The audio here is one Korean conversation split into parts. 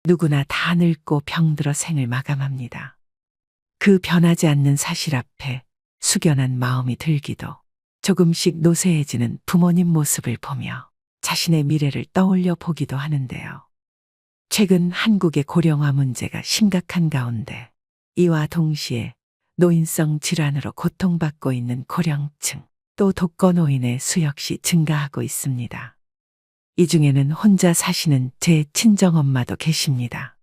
누구나 다 늙고 병들어 생을 마감합니다. 그 변하지 않는 사실 앞에 숙연한 마음이 들기도 조금씩 노쇠해지는 부모님 모습을 보며 자신의 미래를 떠올려 보기도 하는데요. 최근 한국의 고령화 문제가 심각한 가운데 이와 동시에 노인성 질환으로 고통받고 있는 고령층, 또 독거노인의 수 역시 증가하고 있습니다. 이 중에는 혼자 사시는 제 친정엄마도 계십니다.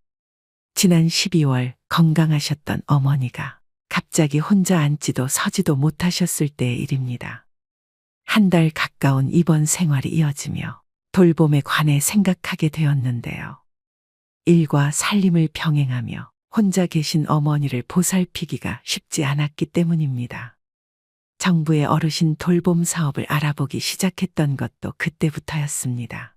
지난 12월 건강하셨던 어머니가 갑자기 혼자 앉지도 서지도 못하셨을 때의 일입니다. 한 달 가까운 입원 생활이 이어지며 돌봄에 관해 생각하게 되었는데요. 일과 살림을 병행하며 혼자 계신 어머니를 보살피기가 쉽지 않았기 때문입니다. 정부의 어르신 돌봄 사업을 알아보기 시작했던 것도 그때부터였습니다.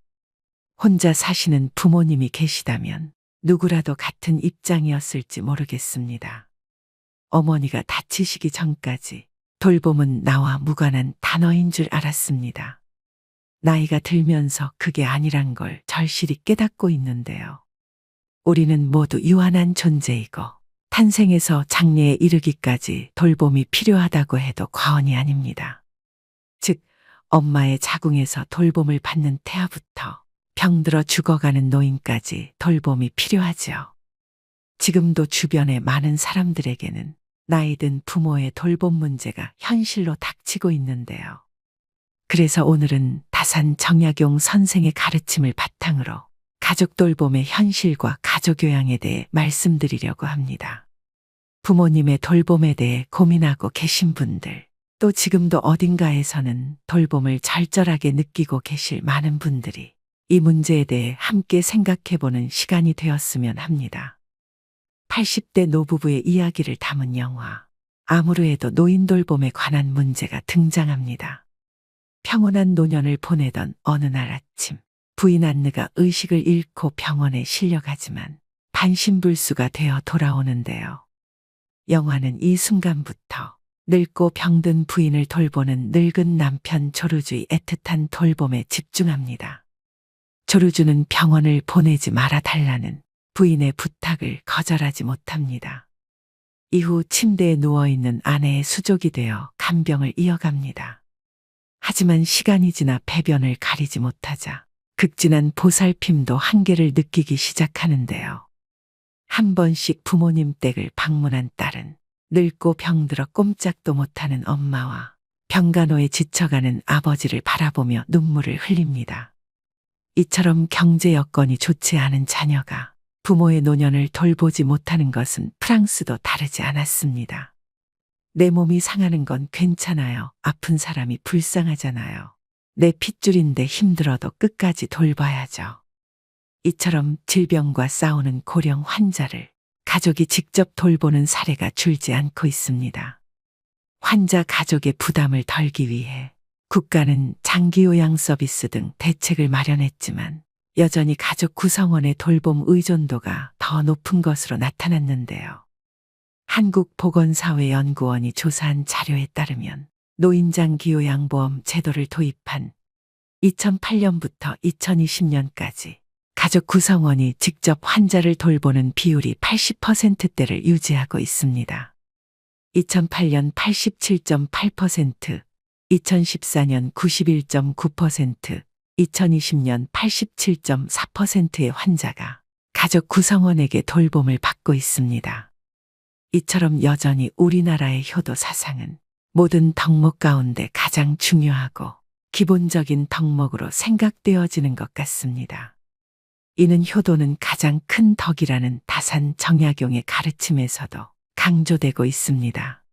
혼자 사시는 부모님이 계시다면 누구라도 같은 입장이었을지 모르겠습니다. 어머니가 다치시기 전까지 돌봄은 나와 무관한 단어인 줄 알았습니다. 나이가 들면서 그게 아니란 걸 절실히 깨닫고 있는데요. 우리는 모두 유한한 존재이고 탄생에서 장래에 이르기까지 돌봄이 필요하다고 해도 과언이 아닙니다. 즉, 엄마의 자궁에서 돌봄을 받는 태아부터 병들어 죽어가는 노인까지 돌봄이 필요하지요. 지금도 주변의 많은 사람들에게는 나이 든 부모의 돌봄 문제가 현실로 닥치고 있는데요. 그래서 오늘은 다산 정약용 선생의 가르침을 바탕으로 가족 돌봄의 현실과 가족 교양에 대해 말씀드리려고 합니다. 부모님의 돌봄에 대해 고민하고 계신 분들, 또 지금도 어딘가에서는 돌봄을 절절하게 느끼고 계실 많은 분들이 이 문제에 대해 함께 생각해보는 시간이 되었으면 합니다. 80대 노부부의 이야기를 담은 영화 아무르에도 노인 돌봄에 관한 문제가 등장합니다. 평온한 노년을 보내던 어느 날 아침, 부인 안느가 의식을 잃고 병원에 실려가지만 반신불수가 되어 돌아오는데요. 영화는 이 순간부터 늙고 병든 부인을 돌보는 늙은 남편 조르주의 애틋한 돌봄에 집중합니다. 조르주는 병원을 보내지 말아 달라는 부인의 부탁을 거절하지 못합니다. 이후 침대에 누워있는 아내의 수족이 되어 간병을 이어갑니다. 하지만 시간이 지나 배변을 가리지 못하자 극진한 보살핌도 한계를 느끼기 시작하는데요. 한 번씩 부모님 댁을 방문한 딸은 늙고 병들어 꼼짝도 못하는 엄마와 병간호에 지쳐가는 아버지를 바라보며 눈물을 흘립니다. 이처럼 경제 여건이 좋지 않은 자녀가 부모의 노년을 돌보지 못하는 것은 프랑스도 다르지 않았습니다. 내 몸이 상하는 건 괜찮아요. 아픈 사람이 불쌍하잖아요. 내 핏줄인데 힘들어도 끝까지 돌봐야죠. 이처럼 질병과 싸우는 고령 환자를 가족이 직접 돌보는 사례가 줄지 않고 있습니다. 환자 가족의 부담을 덜기 위해 국가는 장기요양 서비스 등 대책을 마련했지만 여전히 가족 구성원의 돌봄 의존도가 더 높은 것으로 나타났는데요. 한국보건사회연구원이 조사한 자료에 따르면 노인장기요양보험 제도를 도입한 2008년부터 2020년까지 가족 구성원이 직접 환자를 돌보는 비율이 80%대를 유지하고 있습니다. 2008년 87.8%, 2014년 91.9%, 2020년 87.4%의 환자가 가족 구성원에게 돌봄을 받고 있습니다. 이처럼 여전히 우리나라의 효도 사상은 모든 덕목 가운데 가장 중요하고 기본적인 덕목으로 생각되어지는 것 같습니다. 이는 효도는 가장 큰 덕이라는 다산 정약용의 가르침에서도 강조되고 있습니다.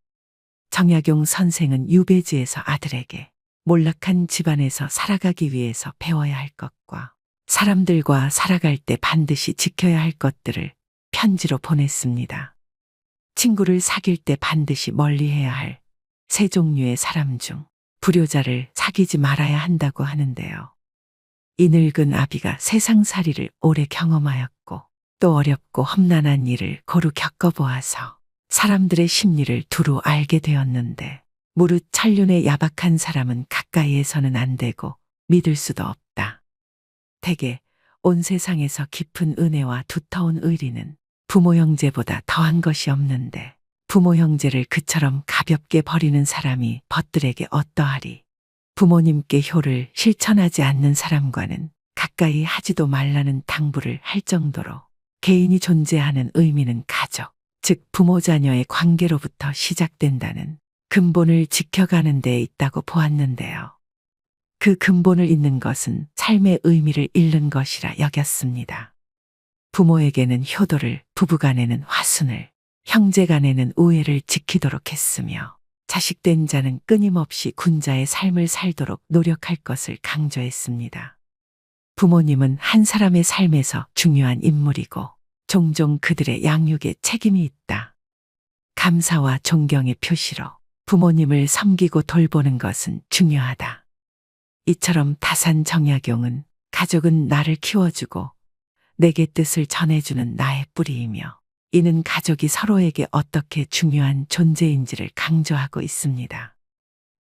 정약용 선생은 유배지에서 아들에게 몰락한 집안에서 살아가기 위해서 배워야 할 것과 사람들과 살아갈 때 반드시 지켜야 할 것들을 편지로 보냈습니다. 친구를 사귈 때 반드시 멀리해야 할 세 종류의 사람 중 불효자를 사귀지 말아야 한다고 하는데요. 이 늙은 아비가 세상살이를 오래 경험하였고 또 어렵고 험난한 일을 고루 겪어보아서 사람들의 심리를 두루 알게 되었는데 무릇 천륜의 야박한 사람은 가까이에서는 안 되고 믿을 수도 없다. 대개 온 세상에서 깊은 은혜와 두터운 의리는 부모 형제보다 더한 것이 없는데 부모 형제를 그처럼 가볍게 버리는 사람이 벗들에게 어떠하리. 부모님께 효를 실천하지 않는 사람과는 가까이 하지도 말라는 당부를 할 정도로 개인이 존재하는 의미는 가족, 즉 부모 자녀의 관계로부터 시작된다는 근본을 지켜가는 데에 있다고 보았는데요. 그 근본을 잃는 것은 삶의 의미를 잃는 것이라 여겼습니다. 부모에게는 효도를, 부부간에는 화순을, 형제간에는 우애를 지키도록 했으며 자식된 자는 끊임없이 군자의 삶을 살도록 노력할 것을 강조했습니다. 부모님은 한 사람의 삶에서 중요한 인물이고 종종 그들의 양육에 책임이 있다. 감사와 존경의 표시로 부모님을 섬기고 돌보는 것은 중요하다. 이처럼 다산 정약용은 가족은 나를 키워주고 내게 뜻을 전해주는 나의 뿌리이며 이는 가족이 서로에게 어떻게 중요한 존재인지를 강조하고 있습니다.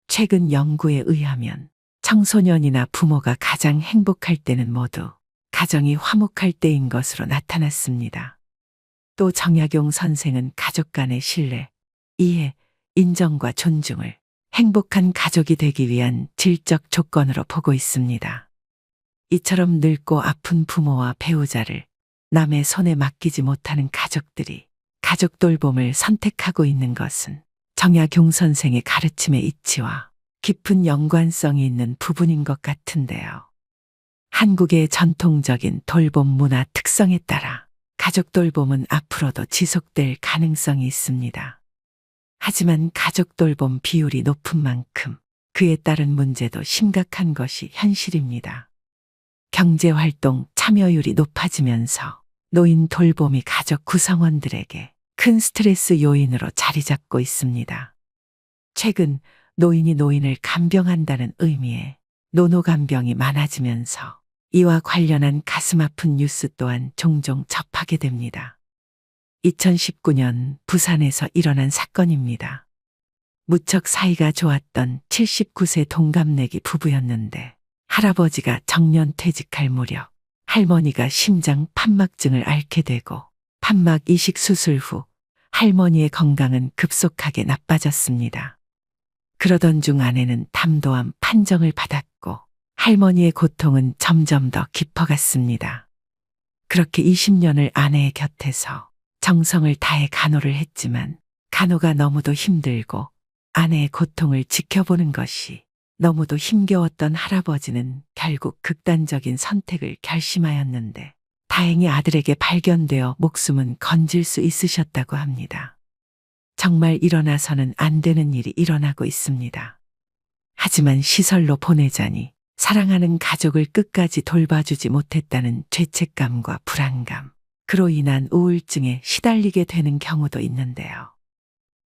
최근 연구에 의하면 청소년이나 부모가 가장 행복할 때는 모두 가정이 화목할 때인 것으로 나타났습니다. 또 정약용 선생은 가족 간의 신뢰, 이해, 인정과 존중을 행복한 가족이 되기 위한 질적 조건으로 보고 있습니다. 이처럼 늙고 아픈 부모와 배우자를 남의 손에 맡기지 못하는 가족들이 가족 돌봄을 선택하고 있는 것은 정약용 선생의 가르침의 이치와 깊은 연관성이 있는 부분인 것 같은데요. 한국의 전통적인 돌봄 문화 특성에 따라 가족 돌봄은 앞으로도 지속될 가능성이 있습니다. 하지만 가족 돌봄 비율이 높은 만큼 그에 따른 문제도 심각한 것이 현실입니다. 경제활동 참여율이 높아지면서 노인 돌봄이 가족 구성원들에게 큰 스트레스 요인으로 자리 잡고 있습니다. 최근 노인이 노인을 간병한다는 의미의 노노간병이 많아지면서 이와 관련한 가슴 아픈 뉴스 또한 종종 접하게 됩니다. 2019년 부산에서 일어난 사건입니다. 무척 사이가 좋았던 79세 동갑내기 부부였는데 할아버지가 정년 퇴직할 무렵 할머니가 심장 판막증을 앓게 되고 판막 이식 수술 후 할머니의 건강은 급속하게 나빠졌습니다. 그러던 중 아내는 담도암 판정을 받았고 할머니의 고통은 점점 더 깊어갔습니다. 그렇게 20년을 아내의 곁에서 정성을 다해 간호를 했지만 간호가 너무도 힘들고 아내의 고통을 지켜보는 것이 너무도 힘겨웠던 할아버지는 결국 극단적인 선택을 결심하였는데 다행히 아들에게 발견되어 목숨은 건질 수 있으셨다고 합니다. 정말 일어나서는 안 되는 일이 일어나고 있습니다. 하지만 시설로 보내자니 사랑하는 가족을 끝까지 돌봐주지 못했다는 죄책감과 불안감, 그로 인한 우울증에 시달리게 되는 경우도 있는데요.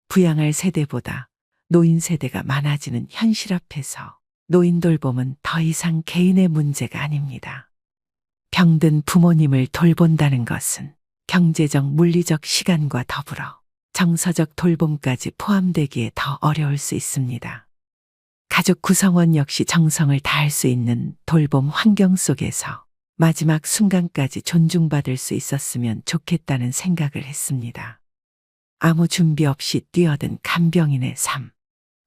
부양할 세대보다 노인 세대가 많아지는 현실 앞에서 노인 돌봄은 더 이상 개인의 문제가 아닙니다. 병든 부모님을 돌본다는 것은 경제적, 물리적 시간과 더불어 정서적 돌봄까지 포함되기에 더 어려울 수 있습니다. 가족 구성원 역시 정성을 다할 수 있는 돌봄 환경 속에서 마지막 순간까지 존중받을 수 있었으면 좋겠다는 생각을 했습니다. 아무 준비 없이 뛰어든 간병인의 삶,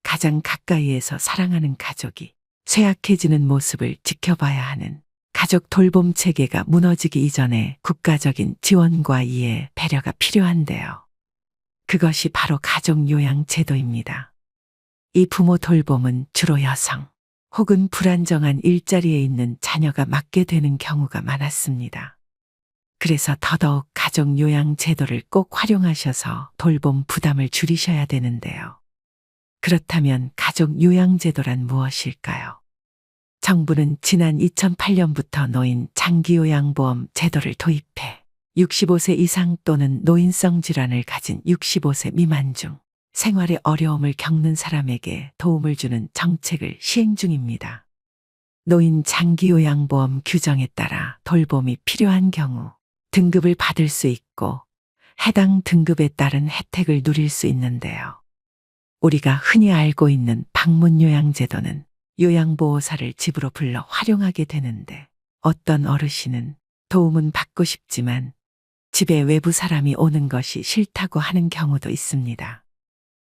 가장 가까이에서 사랑하는 가족이 쇠약해지는 모습을 지켜봐야 하는 가족 돌봄 체계가 무너지기 이전에 국가적인 지원과 이해, 배려가 필요한데요. 그것이 바로 가족요양제도입니다. 이 부모 돌봄은 주로 여성 혹은 불안정한 일자리에 있는 자녀가 맡게 되는 경우가 많았습니다. 그래서 더더욱 가족요양제도를 꼭 활용하셔서 돌봄 부담을 줄이셔야 되는데요. 그렇다면 가족요양제도란 무엇일까요? 정부는 지난 2008년부터 노인 장기요양보험 제도를 도입해 65세 이상 또는 노인성 질환을 가진 65세 미만 중 생활에 어려움을 겪는 사람에게 도움을 주는 정책을 시행 중입니다. 노인 장기요양보험 규정에 따라 돌봄이 필요한 경우 등급을 받을 수 있고 해당 등급에 따른 혜택을 누릴 수 있는데요. 우리가 흔히 알고 있는 방문요양제도는 요양보호사를 집으로 불러 활용하게 되는데 어떤 어르신은 도움은 받고 싶지만 집에 외부 사람이 오는 것이 싫다고 하는 경우도 있습니다.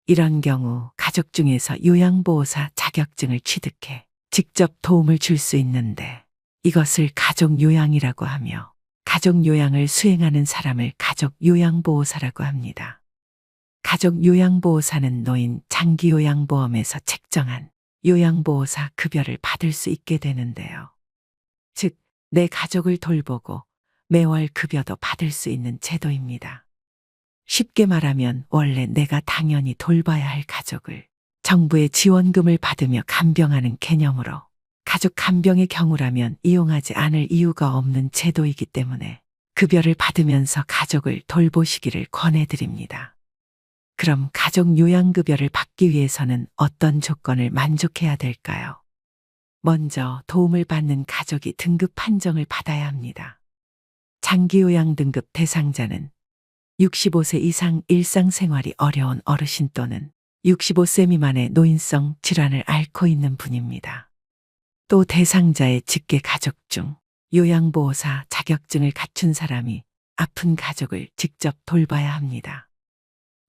이런 경우 가족 중에서 요양보호사 자격증을 취득해 직접 도움을 줄 수 있는데 이것을 가족 요양이라고 하며 가족 요양을 수행하는 사람을 가족 요양보호사라고 합니다. 가족 요양보호사는 노인 장기요양보험에서 책정한 요양보호사 급여를 받을 수 있게 되는데요. 즉, 내 가족을 돌보고 매월 급여도 받을 수 있는 제도입니다. 쉽게 말하면 원래 내가 당연히 돌봐야 할 가족을 정부의 지원금을 받으며 간병하는 개념으로 가족 간병의 경우라면 이용하지 않을 이유가 없는 제도이기 때문에 급여를 받으면서 가족을 돌보시기를 권해드립니다. 그럼 가족 요양급여를 받기 위해서는 어떤 조건을 만족해야 될까요? 먼저 도움을 받는 가족이 등급 판정을 받아야 합니다. 장기요양 등급 대상자는 65세 이상 일상생활이 어려운 어르신 또는 65세 미만의 노인성 질환을 앓고 있는 분입니다. 또 대상자의 직계 가족 중 요양보호사 자격증을 갖춘 사람이 아픈 가족을 직접 돌봐야 합니다.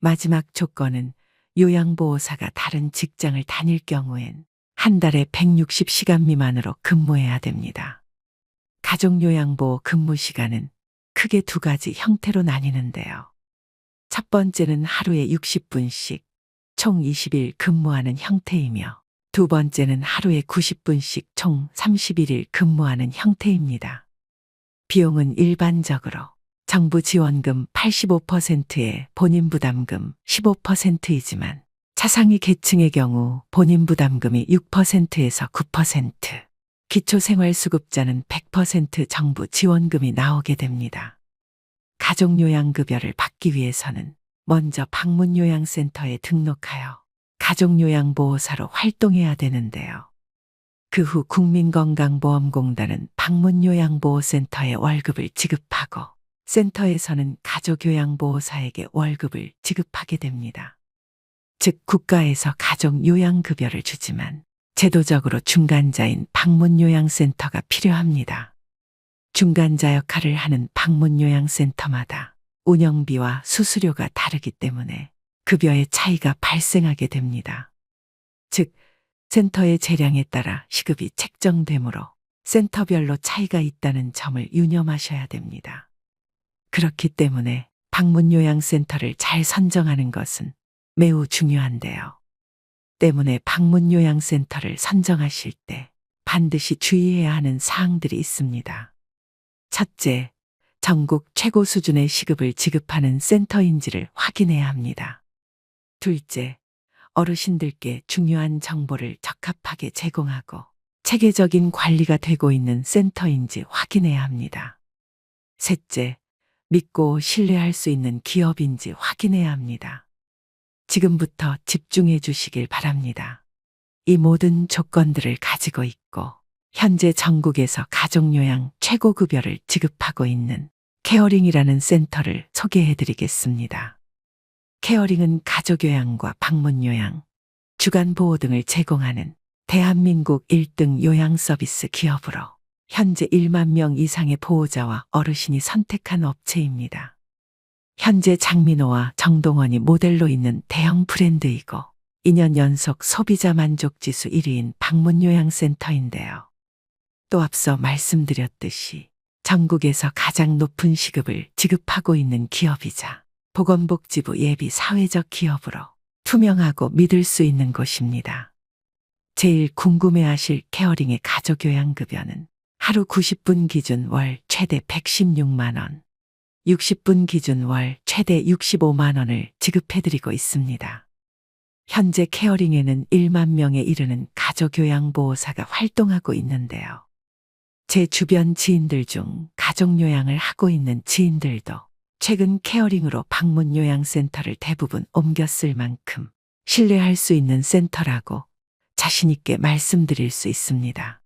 마지막 조건은 요양보호사가 다른 직장을 다닐 경우엔 한 달에 160시간 미만으로 근무해야 됩니다. 가족요양보호 근무 시간은 크게 두 가지 형태로 나뉘는데요. 첫 번째는 하루에 60분씩 총 20일 근무하는 형태이며 두 번째는 하루에 90분씩 총 31일 근무하는 형태입니다. 비용은 일반적으로 정부 지원금 85%에 본인 부담금 15%이지만 차상위 계층의 경우 본인 부담금이 6%에서 9%, 기초생활수급자는 100% 정부 지원금이 나오게 됩니다. 가족요양급여를 받기 위해서는 먼저 방문요양센터에 등록하여 가족요양보호사로 활동해야 되는데요. 그 후 국민건강보험공단은 방문요양보호센터에 월급을 지급하고 센터에서는 가족요양보호사에게 월급을 지급하게 됩니다. 즉 국가에서 가족요양급여를 주지만 제도적으로 중간자인 방문요양센터가 필요합니다. 중간자 역할을 하는 방문요양센터마다 운영비와 수수료가 다르기 때문에 급여의 차이가 발생하게 됩니다. 즉, 센터의 재량에 따라 시급이 책정되므로 센터별로 차이가 있다는 점을 유념하셔야 됩니다. 그렇기 때문에 방문요양센터를 잘 선정하는 것은 매우 중요한데요. 때문에 방문요양센터를 선정하실 때 반드시 주의해야 하는 사항들이 있습니다. 첫째, 전국 최고 수준의 시급을 지급하는 센터인지를 확인해야 합니다. 둘째, 어르신들께 중요한 정보를 적합하게 제공하고 체계적인 관리가 되고 있는 센터인지 확인해야 합니다. 셋째, 믿고 신뢰할 수 있는 기업인지 확인해야 합니다. 지금부터 집중해 주시길 바랍니다. 이 모든 조건들을 가지고 있고 현재 전국에서 가족요양 최고급여를 지급하고 있는 케어링이라는 센터를 소개해 드리겠습니다. 케어링은 가족요양과 방문요양, 주간보호 등을 제공하는 대한민국 1등 요양서비스 기업으로 현재 1만 명 이상의 보호자와 어르신이 선택한 업체입니다. 현재 장민호와 정동원이 모델로 있는 대형 브랜드이고 2년 연속 소비자 만족지수 1위인 방문요양센터인데요. 또 앞서 말씀드렸듯이 전국에서 가장 높은 시급을 지급하고 있는 기업이자 보건복지부 예비 사회적 기업으로 투명하고 믿을 수 있는 곳입니다. 제일 궁금해하실 케어링의 가족요양급여는 하루 90분 기준 월 최대 116만 원, 60분 기준 월 최대 65만 원을 지급해드리고 있습니다. 현재 케어링에는 1만 명에 이르는 가족요양보호사가 활동하고 있는데요. 제 주변 지인들 중 가족요양을 하고 있는 지인들도 최근 케어링으로 방문요양센터를 대부분 옮겼을 만큼 신뢰할 수 있는 센터라고 자신있게 말씀드릴 수 있습니다.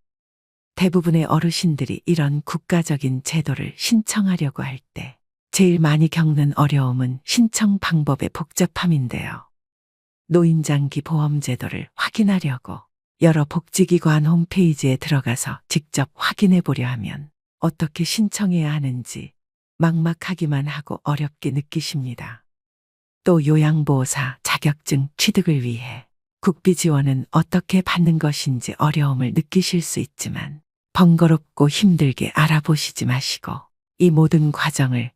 대부분의 어르신들이 이런 국가적인 제도를 신청하려고 할 때 제일 많이 겪는 어려움은 신청 방법의 복잡함인데요. 노인장기 보험제도를 확인하려고 여러 복지기관 홈페이지에 들어가서 직접 확인해 보려 하면 어떻게 신청해야 하는지 막막하기만 하고 어렵게 느끼십니다. 또 요양보호사 자격증 취득을 위해 국비 지원은 어떻게 받는 것인지 어려움을 느끼실 수 있지만 번거롭고 힘들게 알아보시지 마시고 이 모든 과정을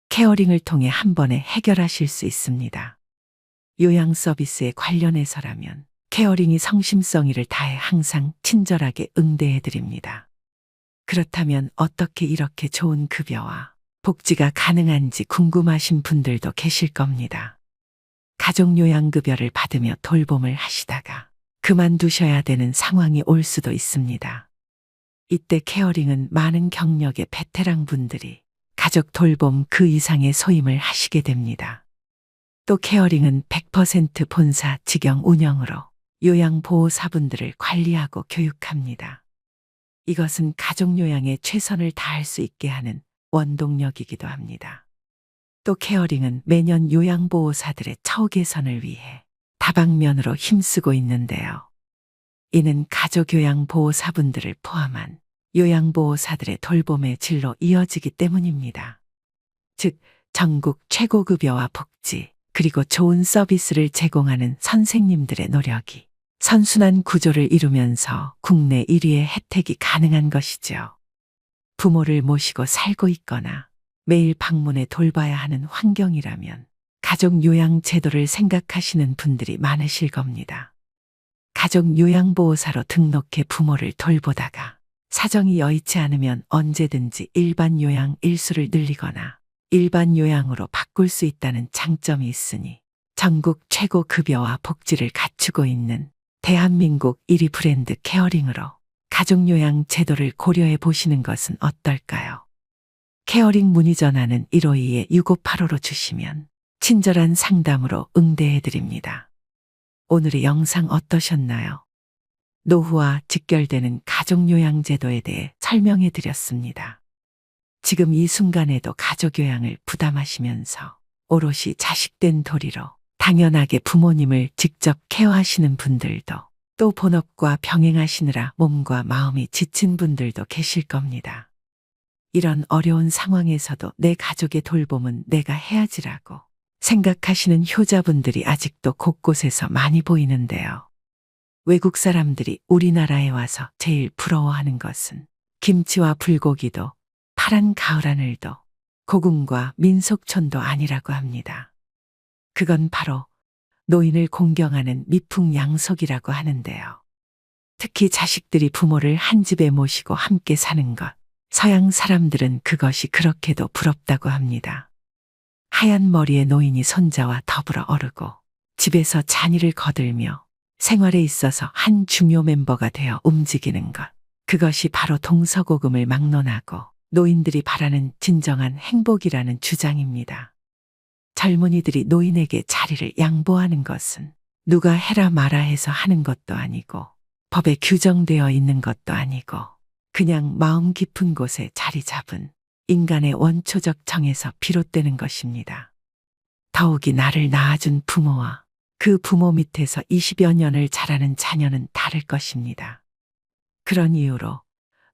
케어링을 통해 한 번에 해결하실 수 있습니다. 요양 서비스에 관련해서라면 케어링이 성심성의를 다해 항상 친절하게 응대해 드립니다. 그렇다면 어떻게 이렇게 좋은 급여와 복지가 가능한지 궁금하신 분들도 계실 겁니다. 가족요양급여를 받으며 돌봄을 하시다가 그만두셔야 되는 상황이 올 수도 있습니다. 이때 케어링은 많은 경력의 베테랑 분들이 가족 돌봄 그 이상의 소임을 하시게 됩니다. 또 케어링은 100% 본사 직영 운영으로 요양보호사분들을 관리하고 교육합니다. 이것은 가족요양에 최선을 다할 수 있게 하는 원동력이기도 합니다. 또 케어링은 매년 요양보호사들의 처우 개선을 위해 다방면으로 힘쓰고 있는데요. 이는 가족요양보호사분들을 포함한 요양보호사들의 돌봄의 질로 이어지기 때문입니다. 즉, 전국 최고급여와 복지, 그리고 좋은 서비스를 제공하는 선생님들의 노력이 선순환 구조를 이루면서 국내 1위의 혜택이 가능한 것이죠. 부모를 모시고 살고 있거나 매일 방문해 돌봐야 하는 환경이라면 가족요양 제도를 생각하시는 분들이 많으실 겁니다. 가족요양보호사로 등록해 부모를 돌보다가 사정이 여의치 않으면 언제든지 일반 요양 일수를 늘리거나 일반 요양으로 바꿀 수 있다는 장점이 있으니 전국 최고 급여와 복지를 갖추고 있는 대한민국 1위 브랜드 케어링으로 가족요양 제도를 고려해 보시는 것은 어떨까요? 케어링 문의 전화는 152-6585로 주시면 친절한 상담으로 응대해 드립니다. 오늘의 영상 어떠셨나요? 노후와 직결되는 가족요양 제도에 대해 설명해 드렸습니다. 지금 이 순간에도 가족요양을 부담하시면서 오롯이 자식된 도리로 당연하게 부모님을 직접 케어하시는 분들도 또 본업과 병행하시느라 몸과 마음이 지친 분들도 계실 겁니다. 이런 어려운 상황에서도 내 가족의 돌봄은 내가 해야지라고 생각하시는 효자분들이 아직도 곳곳에서 많이 보이는데요. 외국 사람들이 우리나라에 와서 제일 부러워하는 것은 김치와 불고기도 파란 가을 하늘도 고궁과 민속촌도 아니라고 합니다. 그건 바로 노인을 공경하는 미풍양속이라고 하는데요. 특히 자식들이 부모를 한 집에 모시고 함께 사는 것, 서양 사람들은 그것이 그렇게도 부럽다고 합니다. 하얀 머리의 노인이 손자와 더불어 어르고 집에서 잔일을 거들며 생활에 있어서 한 중요 멤버가 되어 움직이는 것, 그것이 바로 동서고금을 막론하고 노인들이 바라는 진정한 행복이라는 주장입니다. 젊은이들이 노인에게 자리를 양보하는 것은 누가 해라 마라 해서 하는 것도 아니고 법에 규정되어 있는 것도 아니고 그냥 마음 깊은 곳에 자리 잡은 인간의 원초적 정에서 비롯되는 것입니다. 더욱이 나를 낳아준 부모와 그 부모 밑에서 20여 년을 자라는 자녀는 다를 것입니다. 그런 이유로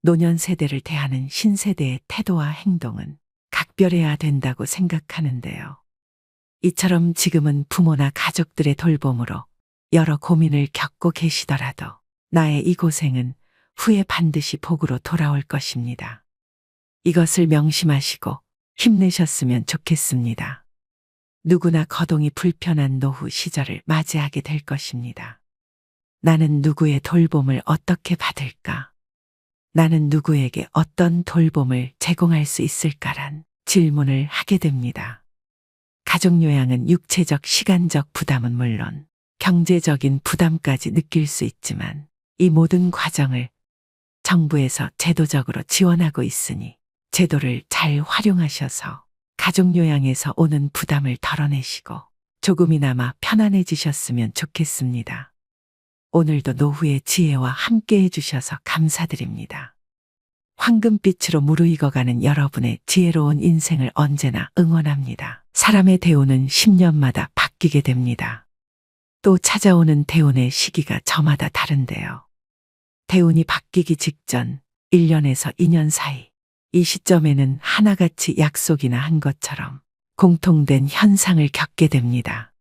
노년 세대를 대하는 신세대의 태도와 행동은 각별해야 된다고 생각하는데요. 이처럼 지금은 부모나 가족들의 돌봄으로 여러 고민을 겪고 계시더라도 나의 이 고생은 후에 반드시 복으로 돌아올 것입니다. 이것을 명심하시고 힘내셨으면 좋겠습니다. 누구나 거동이 불편한 노후 시절을 맞이하게 될 것입니다. 나는 누구의 돌봄을 어떻게 받을까? 나는 누구에게 어떤 돌봄을 제공할 수 있을까란 질문을 하게 됩니다. 가족요양은 육체적, 시간적 부담은 물론 경제적인 부담까지 느낄 수 있지만 이 모든 과정을 정부에서 제도적으로 지원하고 있으니 제도를 잘 활용하셔서 가족요양에서 오는 부담을 덜어내시고 조금이나마 편안해지셨으면 좋겠습니다. 오늘도 노후의 지혜와 함께 해주셔서 감사드립니다. 황금빛으로 무르익어가는 여러분의 지혜로운 인생을 언제나 응원합니다. 사람의 대운은 10년마다 바뀌게 됩니다. 또 찾아오는 대운의 시기가 저마다 다른데요. 대운이 바뀌기 직전 1년에서 2년 사이 이 시점에는 하나같이 약속이나 한 것처럼 공통된 현상을 겪게 됩니다.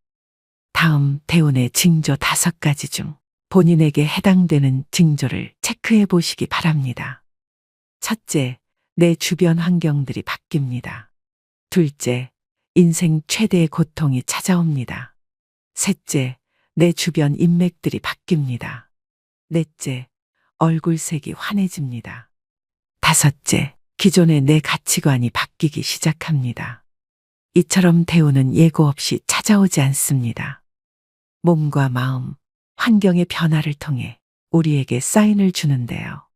다음 대운의 징조 5가지 중 본인에게 해당되는 징조를 체크해 보시기 바랍니다. 첫째, 내 주변 환경들이 바뀝니다. 둘째, 인생 최대의 고통이 찾아옵니다. 셋째, 내 주변 인맥들이 바뀝니다. 넷째, 얼굴색이 환해집니다. 다섯째, 기존의 내 가치관이 바뀌기 시작합니다. 이처럼 대운은 예고 없이 찾아오지 않습니다. 몸과 마음, 환경의 변화를 통해 우리에게 사인을 주는데요.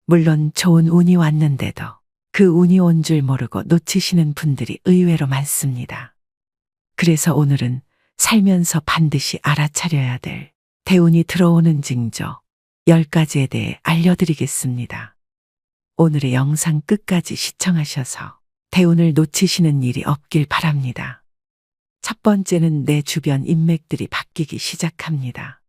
물론 좋은 운이 왔는데도 그 운이 온 줄 모르고 놓치시는 분들이 의외로 많습니다. 그래서 오늘은 살면서 반드시 알아차려야 될 대운이 들어오는 징조 10가지에 대해 알려드리겠습니다. 오늘의 영상 끝까지 시청하셔서 대운을 놓치시는 일이 없길 바랍니다. 첫 번째는 내 주변 인맥들이 바뀌기 시작합니다.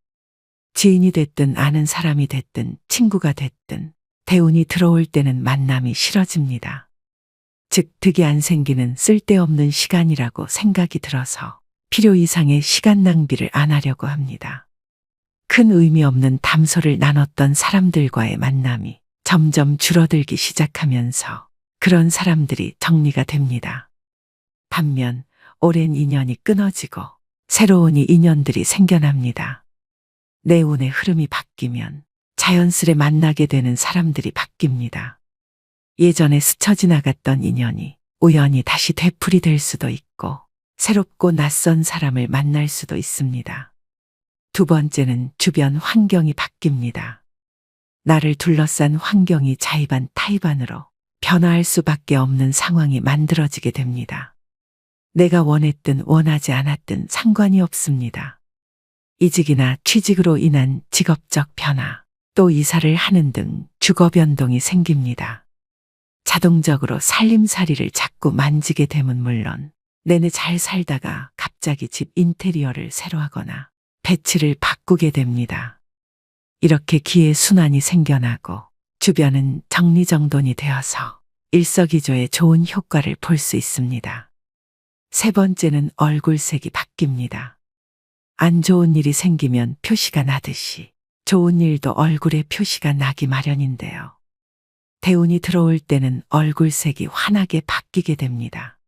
지인이 됐든 아는 사람이 됐든 친구가 됐든 대운이 들어올 때는 만남이 싫어집니다. 즉 득이 안 생기는 쓸데없는 시간이라고 생각이 들어서 필요 이상의 시간 낭비를 안 하려고 합니다. 큰 의미 없는 담소를 나눴던 사람들과의 만남이 점점 줄어들기 시작하면서 그런 사람들이 정리가 됩니다. 반면 오랜 인연이 끊어지고 새로운 인연들이 생겨납니다. 내 운의 흐름이 바뀌면 자연스레 만나게 되는 사람들이 바뀝니다. 예전에 스쳐 지나갔던 인연이 우연히 다시 되풀이 될 수도 있고 새롭고 낯선 사람을 만날 수도 있습니다. 두 번째는 주변 환경이 바뀝니다. 나를 둘러싼 환경이 자의반 타의반으로 변화할 수밖에 없는 상황이 만들어지게 됩니다. 내가 원했든 원하지 않았든 상관이 없습니다. 이직이나 취직으로 인한 직업적 변화, 또 이사를 하는 등 주거 변동이 생깁니다. 자동적으로 살림살이를 자꾸 만지게 되면 물론 내내 잘 살다가 갑자기 집 인테리어를 새로 하거나 배치를 바꾸게 됩니다. 이렇게 기회 순환이 생겨나고 주변은 정리정돈이 되어서 일석이조의 좋은 효과를 볼 수 있습니다. 세 번째는 얼굴색이 바뀝니다. 안 좋은 일이 생기면 표시가 나듯이 좋은 일도 얼굴에 표시가 나기 마련인데요. 대운이 들어올 때는 얼굴색이 환하게 바뀌게 됩니다.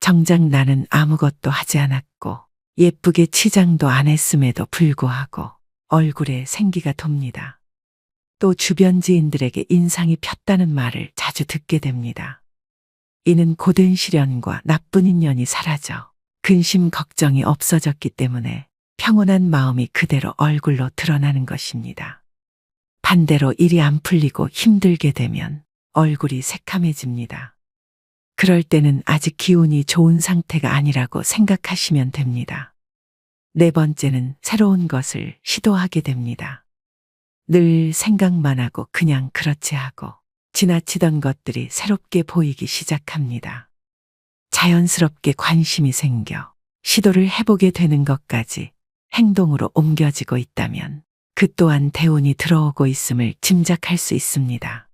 정작 나는 아무것도 하지 않았고 예쁘게 치장도 안 했음에도 불구하고 얼굴에 생기가 돕니다. 또 주변 지인들에게 인상이 폈다는 말을 자주 듣게 됩니다. 이는 고된 시련과 나쁜 인연이 사라져 근심 걱정이 없어졌기 때문에 평온한 마음이 그대로 얼굴로 드러나는 것입니다. 반대로 일이 안 풀리고 힘들게 되면 얼굴이 새카매집니다. 그럴 때는 아직 기운이 좋은 상태가 아니라고 생각하시면 됩니다. 네 번째는 새로운 것을 시도하게 됩니다. 늘 생각만 하고 그냥 그렇지 하고 지나치던 것들이 새롭게 보이기 시작합니다. 자연스럽게 관심이 생겨 시도를 해보게 되는 것까지 행동으로 옮겨지고 있다면 그 또한 대운이 들어오고 있음을 짐작할 수 있습니다.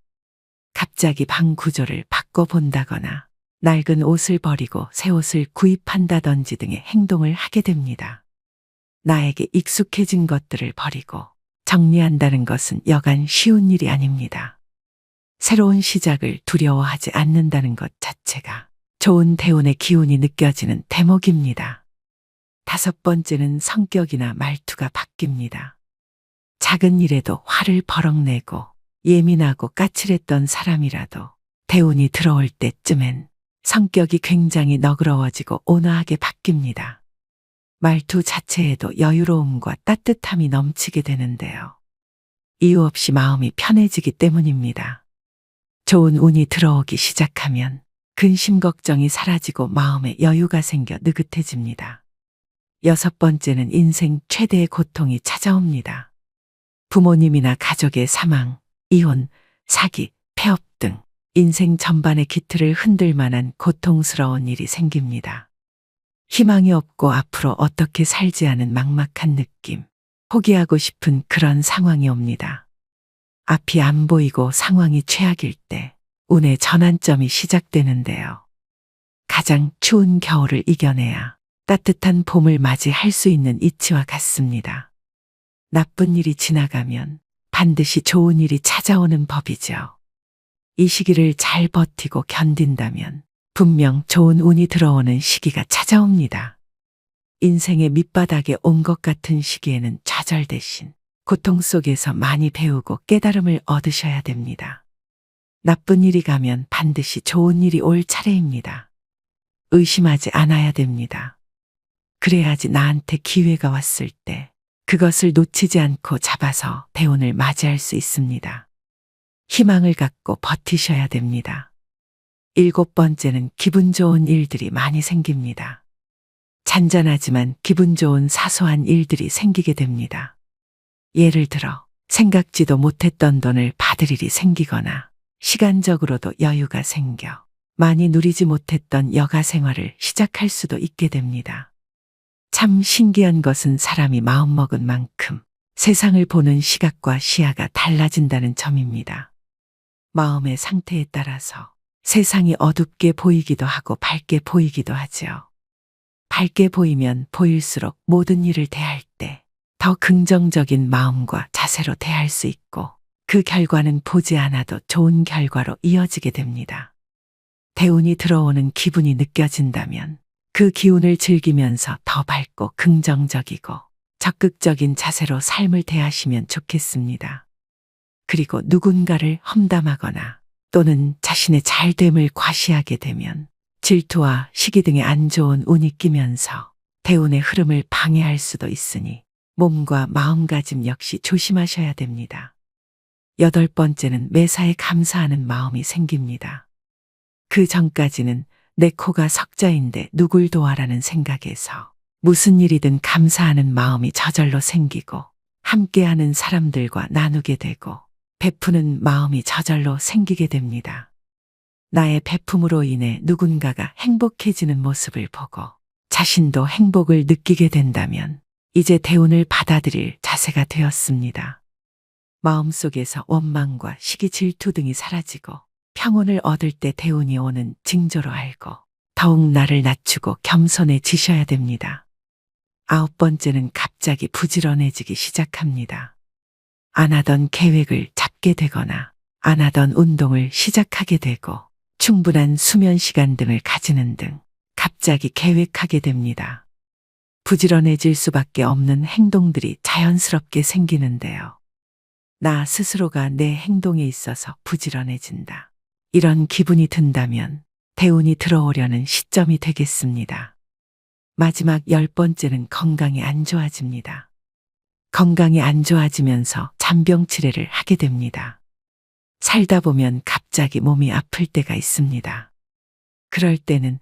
갑자기 방 구조를 바꿔본다거나 낡은 옷을 버리고 새 옷을 구입한다든지 등의 행동을 하게 됩니다. 나에게 익숙해진 것들을 버리고 정리한다는 것은 여간 쉬운 일이 아닙니다. 새로운 시작을 두려워하지 않는다는 것 자체가 좋은 대운의 기운이 느껴지는 대목입니다. 다섯 번째는 성격이나 말투가 바뀝니다. 작은 일에도 화를 버럭 내고 예민하고 까칠했던 사람이라도 대운이 들어올 때쯤엔 성격이 굉장히 너그러워지고 온화하게 바뀝니다. 말투 자체에도 여유로움과 따뜻함이 넘치게 되는데요. 이유 없이 마음이 편해지기 때문입니다. 좋은 운이 들어오기 시작하면 근심 걱정이 사라지고 마음에 여유가 생겨 느긋해집니다. 여섯 번째는 인생 최대의 고통이 찾아옵니다. 부모님이나 가족의 사망, 이혼, 사기, 폐업 등 인생 전반의 기틀을 흔들 만한 고통스러운 일이 생깁니다. 희망이 없고 앞으로 어떻게 살지 하는 막막한 느낌, 포기하고 싶은 그런 상황이 옵니다. 앞이 안 보이고 상황이 최악일 때 운의 전환점이 시작되는데요. 가장 추운 겨울을 이겨내야 따뜻한 봄을 맞이할 수 있는 이치와 같습니다. 나쁜 일이 지나가면 반드시 좋은 일이 찾아오는 법이죠. 이 시기를 잘 버티고 견딘다면 분명 좋은 운이 들어오는 시기가 찾아옵니다. 인생의 밑바닥에 온 것 같은 시기에는 좌절 대신 고통 속에서 많이 배우고 깨달음을 얻으셔야 됩니다. 나쁜 일이 가면 반드시 좋은 일이 올 차례입니다. 의심하지 않아야 됩니다. 그래야지 나한테 기회가 왔을 때 그것을 놓치지 않고 잡아서 대운을 맞이할 수 있습니다. 희망을 갖고 버티셔야 됩니다. 7번째는 기분 좋은 일들이 많이 생깁니다. 잔잔하지만 기분 좋은 사소한 일들이 생기게 됩니다. 예를 들어 생각지도 못했던 돈을 받을 일이 생기거나 시간적으로도 여유가 생겨 많이 누리지 못했던 여가 생활을 시작할 수도 있게 됩니다. 참 신기한 것은 사람이 마음먹은 만큼 세상을 보는 시각과 시야가 달라진다는 점입니다. 마음의 상태에 따라서 세상이 어둡게 보이기도 하고 밝게 보이기도 하죠. 밝게 보이면 보일수록 모든 일을 대할 때 더 긍정적인 마음과 자세로 대할 수 있고 그 결과는 보지 않아도 좋은 결과로 이어지게 됩니다. 대운이 들어오는 기분이 느껴진다면 그 기운을 즐기면서 더 밝고 긍정적이고 적극적인 자세로 삶을 대하시면 좋겠습니다. 그리고 누군가를 험담하거나 또는 자신의 잘됨을 과시하게 되면 질투와 시기 등의 안 좋은 운이 끼면서 대운의 흐름을 방해할 수도 있으니 몸과 마음가짐 역시 조심하셔야 됩니다. 8번째는 매사에 감사하는 마음이 생깁니다. 그 전까지는 내 코가 석자인데 누굴 도와라는 생각에서 무슨 일이든 감사하는 마음이 저절로 생기고 함께하는 사람들과 나누게 되고 베푸는 마음이 저절로 생기게 됩니다. 나의 베품으로 인해 누군가가 행복해지는 모습을 보고 자신도 행복을 느끼게 된다면 이제 대운을 받아들일 자세가 되었습니다. 마음속에서 원망과 시기 질투 등이 사라지고 평온을 얻을 때 대운이 오는 징조로 알고 더욱 나를 낮추고 겸손해지셔야 됩니다. 9번째는 갑자기 부지런해지기 시작합니다. 안 하던 계획을 잡게 되거나 안 하던 운동을 시작하게 되고 충분한 수면 시간 등을 가지는 등 갑자기 계획하게 됩니다. 부지런해질 수밖에 없는 행동들이 자연스럽게 생기는데요. 나 스스로가 내 행동에 있어서 부지런해진다. 이런 기분이 든다면 대운이 들어오려는 시점이 되겠습니다. 마지막 10번째는 건강이 안 좋아집니다. 건강이 안 좋아지면서 잔병치레를 하게 됩니다. 살다 보면 갑자기 몸이 아플 때가 있습니다. 그럴 때는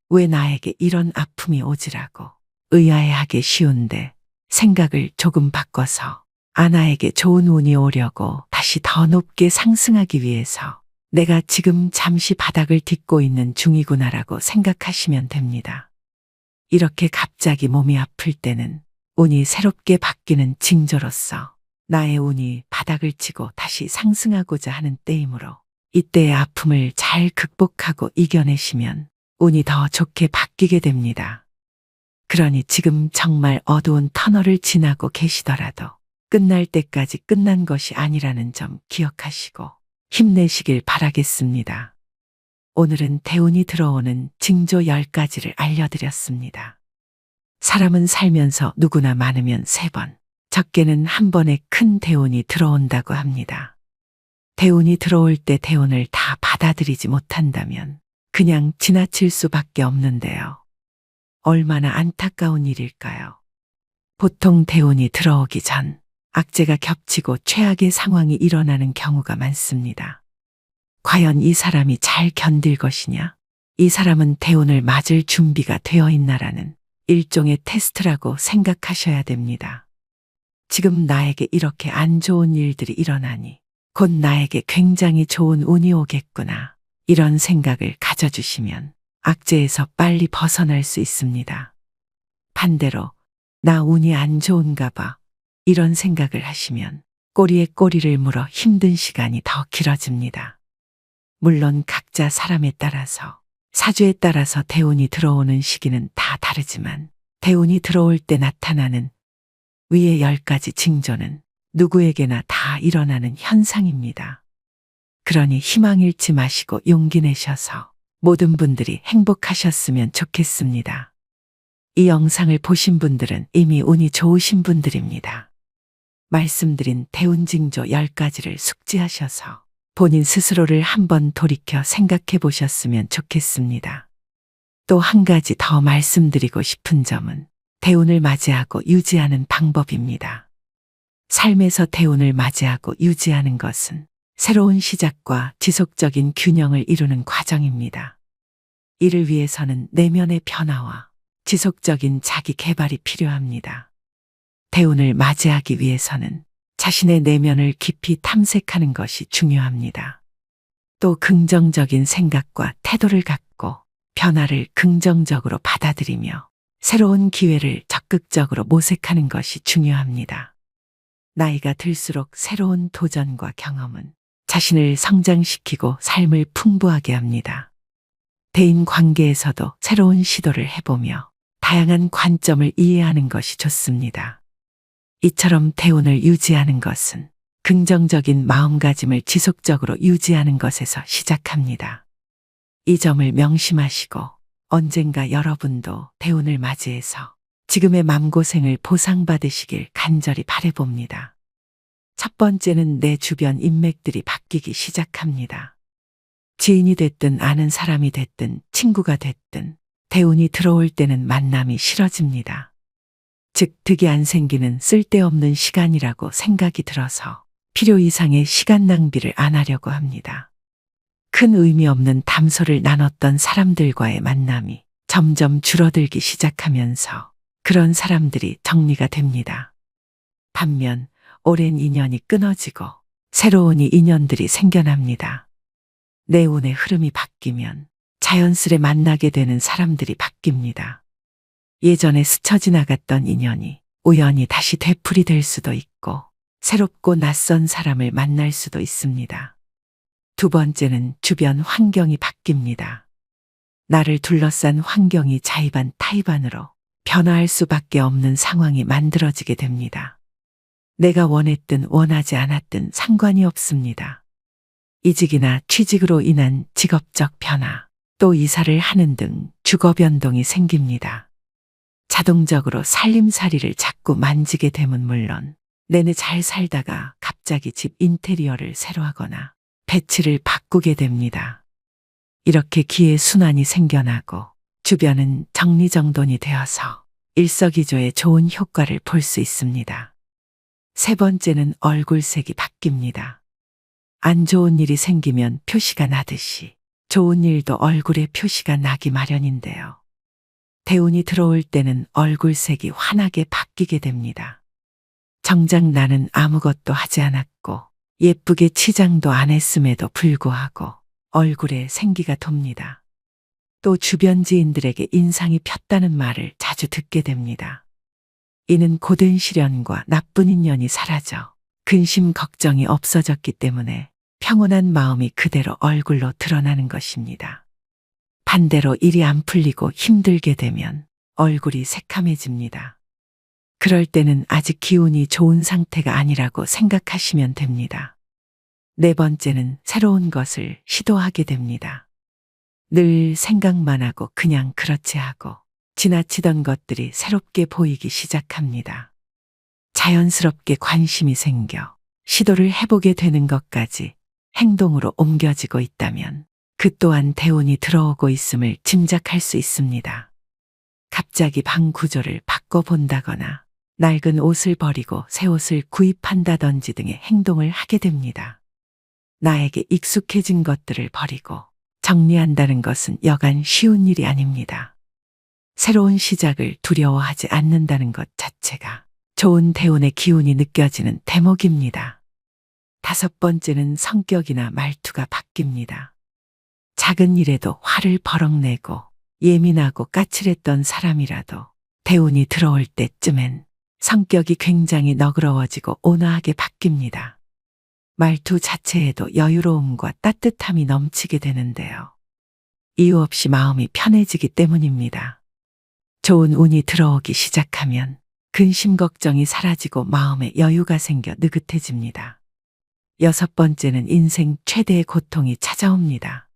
왜 나에게 이런 아픔이 오지라고 의아해하기 쉬운데 생각을 조금 바꿔서 아나에게 좋은 운이 오려고 다시 더 높게 상승하기 위해서 내가 지금 잠시 바닥을 딛고 있는 중이구나라고 생각하시면 됩니다. 이렇게 갑자기 몸이 아플 때는 운이 새롭게 바뀌는 징조로서 나의 운이 바닥을 치고 다시 상승하고자 하는 때이므로 이때의 아픔을 잘 극복하고 이겨내시면 운이 더 좋게 바뀌게 됩니다. 그러니 지금 정말 어두운 터널을 지나고 계시더라도 끝날 때까지 끝난 것이 아니라는 점 기억하시고 힘내시길 바라겠습니다. 오늘은 대운이 들어오는 징조 10가지를 알려드렸습니다. 사람은 살면서 누구나 많으면 3번, 적게는 한 번에 큰 대운이 들어온다고 합니다. 대운이 들어올 때 대운을 다 받아들이지 못한다면 그냥 지나칠 수밖에 없는데요. 얼마나 안타까운 일일까요? 보통 대운이 들어오기 전 악재가 겹치고 최악의 상황이 일어나는 경우가 많습니다. 과연 이 사람이 잘 견딜 것이냐? 이 사람은 대운을 맞을 준비가 되어 있나라는 일종의 테스트라고 생각하셔야 됩니다. 지금 나에게 이렇게 안 좋은 일들이 일어나니 곧 나에게 굉장히 좋은 운이 오겠구나. 이런 생각을 가져주시면 악재에서 빨리 벗어날 수 있습니다. 반대로 나 운이 안 좋은가 봐. 이런 생각을 하시면 꼬리에 꼬리를 물어 힘든 시간이 더 길어집니다. 물론 각자 사람에 따라서, 사주에 따라서 대운이 들어오는 시기는 다 다르지만 대운이 들어올 때 나타나는 위의 10가지 징조는 누구에게나 다 일어나는 현상입니다. 그러니 희망 잃지 마시고 용기 내셔서 모든 분들이 행복하셨으면 좋겠습니다. 이 영상을 보신 분들은 이미 운이 좋으신 분들입니다. 말씀드린 대운 징조 10가지를 숙지하셔서 본인 스스로를 한번 돌이켜 생각해 보셨으면 좋겠습니다. 또 한 가지 더 말씀드리고 싶은 점은 대운을 맞이하고 유지하는 방법입니다. 삶에서 대운을 맞이하고 유지하는 것은 새로운 시작과 지속적인 균형을 이루는 과정입니다. 이를 위해서는 내면의 변화와 지속적인 자기 개발이 필요합니다. 대운을 맞이하기 위해서는 자신의 내면을 깊이 탐색하는 것이 중요합니다. 또 긍정적인 생각과 태도를 갖고 변화를 긍정적으로 받아들이며 새로운 기회를 적극적으로 모색하는 것이 중요합니다. 나이가 들수록 새로운 도전과 경험은 자신을 성장시키고 삶을 풍부하게 합니다. 대인 관계에서도 새로운 시도를 해보며 다양한 관점을 이해하는 것이 좋습니다. 이처럼 대운을 유지하는 것은 긍정적인 마음가짐을 지속적으로 유지하는 것에서 시작합니다. 이 점을 명심하시고 언젠가 여러분도 대운을 맞이해서 지금의 마음고생을 보상받으시길 간절히 바라봅니다. 첫 번째는 내 주변 인맥들이 바뀌기 시작합니다. 지인이 됐든 아는 사람이 됐든 친구가 됐든 대운이 들어올 때는 만남이 싫어집니다. 즉 득이 안 생기는 쓸데없는 시간이라고 생각이 들어서 필요 이상의 시간 낭비를 안 하려고 합니다. 큰 의미 없는 담소를 나눴던 사람들과의 만남이 점점 줄어들기 시작하면서 그런 사람들이 정리가 됩니다. 반면 오랜 인연이 끊어지고 새로운 인연들이 생겨납니다. 내 운의 흐름이 바뀌면 자연스레 만나게 되는 사람들이 바뀝니다. 예전에 스쳐 지나갔던 인연이 우연히 다시 되풀이 될 수도 있고 새롭고 낯선 사람을 만날 수도 있습니다. 두 번째는 주변 환경이 바뀝니다. 나를 둘러싼 환경이 자의반 타의반으로 변화할 수밖에 없는 상황이 만들어지게 됩니다. 내가 원했든 원하지 않았든 상관이 없습니다. 이직이나 취직으로 인한 직업적 변화, 또 이사를 하는 등 주거 변동이 생깁니다. 자동적으로 살림살이를 자꾸 만지게 되면 물론 내내 잘 살다가 갑자기 집 인테리어를 새로 하거나 배치를 바꾸게 됩니다. 이렇게 기회 순환이 생겨나고 주변은 정리정돈이 되어서 일석이조의 좋은 효과를 볼 수 있습니다. 세 번째는 얼굴색이 바뀝니다. 안 좋은 일이 생기면 표시가 나듯이 좋은 일도 얼굴에 표시가 나기 마련인데요. 대운이 들어올 때는 얼굴색이 환하게 바뀌게 됩니다. 정작 나는 아무것도 하지 않았고 예쁘게 치장도 안 했음에도 불구하고 얼굴에 생기가 돕니다. 또 주변 지인들에게 인상이 폈다는 말을 자주 듣게 됩니다. 이는 고된 시련과 나쁜 인연이 사라져 근심 걱정이 없어졌기 때문에 평온한 마음이 그대로 얼굴로 드러나는 것입니다. 반대로 일이 안 풀리고 힘들게 되면 얼굴이 새카매집니다. 그럴 때는 아직 기운이 좋은 상태가 아니라고 생각하시면 됩니다. 네 번째는 새로운 것을 시도하게 됩니다. 늘 생각만 하고 그냥 그렇지 하고 지나치던 것들이 새롭게 보이기 시작합니다. 자연스럽게 관심이 생겨 시도를 해보게 되는 것까지 행동으로 옮겨지고 있다면 그 또한 대운이 들어오고 있음을 짐작할 수 있습니다. 갑자기 방 구조를 바꿔본다거나 낡은 옷을 버리고 새 옷을 구입한다든지 등의 행동을 하게 됩니다. 나에게 익숙해진 것들을 버리고 정리한다는 것은 여간 쉬운 일이 아닙니다. 새로운 시작을 두려워하지 않는다는 것 자체가 좋은 대운의 기운이 느껴지는 대목입니다. 다섯 번째는 성격이나 말투가 바뀝니다. 작은 일에도 화를 버럭 내고 예민하고 까칠했던 사람이라도 대운이 들어올 때쯤엔 성격이 굉장히 너그러워지고 온화하게 바뀝니다. 말투 자체에도 여유로움과 따뜻함이 넘치게 되는데요. 이유 없이 마음이 편해지기 때문입니다. 좋은 운이 들어오기 시작하면 근심 걱정이 사라지고 마음에 여유가 생겨 느긋해집니다. 여섯 번째는 인생 최대의 고통이 찾아옵니다.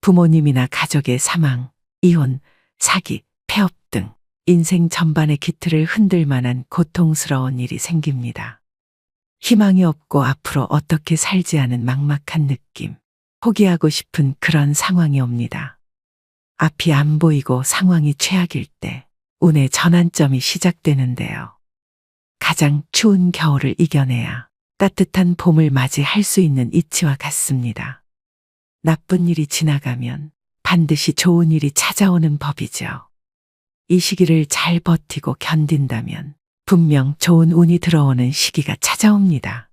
부모님이나 가족의 사망, 이혼, 사기, 폐업 등 인생 전반의 기틀을 흔들 만한 고통스러운 일이 생깁니다. 희망이 없고 앞으로 어떻게 살지 하는 막막한 느낌, 포기하고 싶은 그런 상황이 옵니다. 앞이 안 보이고 상황이 최악일 때 운의 전환점이 시작되는데요. 가장 추운 겨울을 이겨내야 따뜻한 봄을 맞이할 수 있는 이치와 같습니다. 나쁜 일이 지나가면 반드시 좋은 일이 찾아오는 법이죠. 이 시기를 잘 버티고 견딘다면 분명 좋은 운이 들어오는 시기가 찾아옵니다.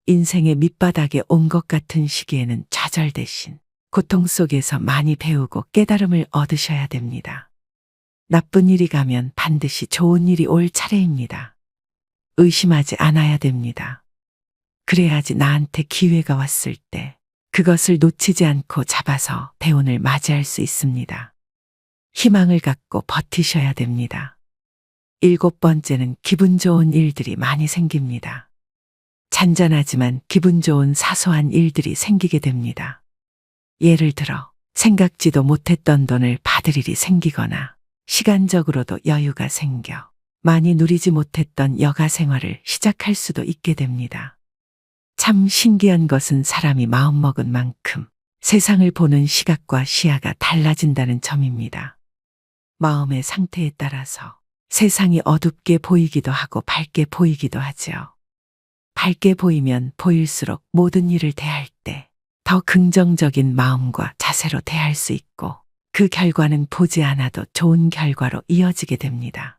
인생의 밑바닥에 온 것 같은 시기에는 좌절 대신 고통 속에서 많이 배우고 깨달음을 얻으셔야 됩니다. 나쁜 일이 가면 반드시 좋은 일이 올 차례입니다. 의심하지 않아야 됩니다. 그래야지 나한테 기회가 왔을 때 그것을 놓치지 않고 잡아서 대운을 맞이할 수 있습니다. 희망을 갖고 버티셔야 됩니다. 일곱 번째는 기분 좋은 일들이 많이 생깁니다. 잔잔하지만 기분 좋은 사소한 일들이 생기게 됩니다. 예를 들어 생각지도 못했던 돈을 받을 일이 생기거나 시간적으로도 여유가 생겨 많이 누리지 못했던 여가 생활을 시작할 수도 있게 됩니다. 참 신기한 것은 사람이 마음먹은 만큼 세상을 보는 시각과 시야가 달라진다는 점입니다. 마음의 상태에 따라서 세상이 어둡게 보이기도 하고 밝게 보이기도 하죠. 밝게 보이면 보일수록 모든 일을 대할 때 더 긍정적인 마음과 자세로 대할 수 있고 그 결과는 보지 않아도 좋은 결과로 이어지게 됩니다.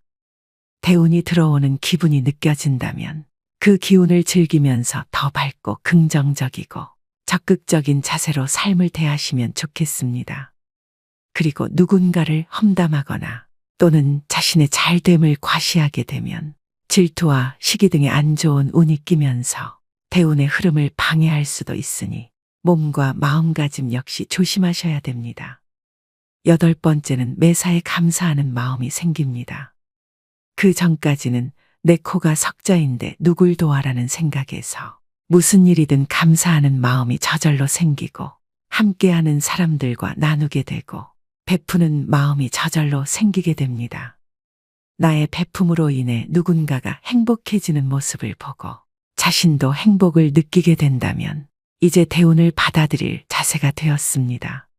대운이 들어오는 기분이 느껴진다면 그 기운을 즐기면서 더 밝고 긍정적이고 적극적인 자세로 삶을 대하시면 좋겠습니다. 그리고 누군가를 험담하거나 또는 자신의 잘됨을 과시하게 되면 질투와 시기 등의 안 좋은 운이 끼면서 대운의 흐름을 방해할 수도 있으니 몸과 마음가짐 역시 조심하셔야 됩니다. 여덟 번째는 매사에 감사하는 마음이 생깁니다. 그 전까지는 내 코가 석자인데 누굴 도와라는 생각에서 무슨 일이든 감사하는 마음이 저절로 생기고 함께하는 사람들과 나누게 되고 베푸는 마음이 저절로 생기게 됩니다. 나의 베품으로 인해 누군가가 행복해지는 모습을 보고 자신도 행복을 느끼게 된다면 이제 대운을 받아들일 자세가 되었습니다.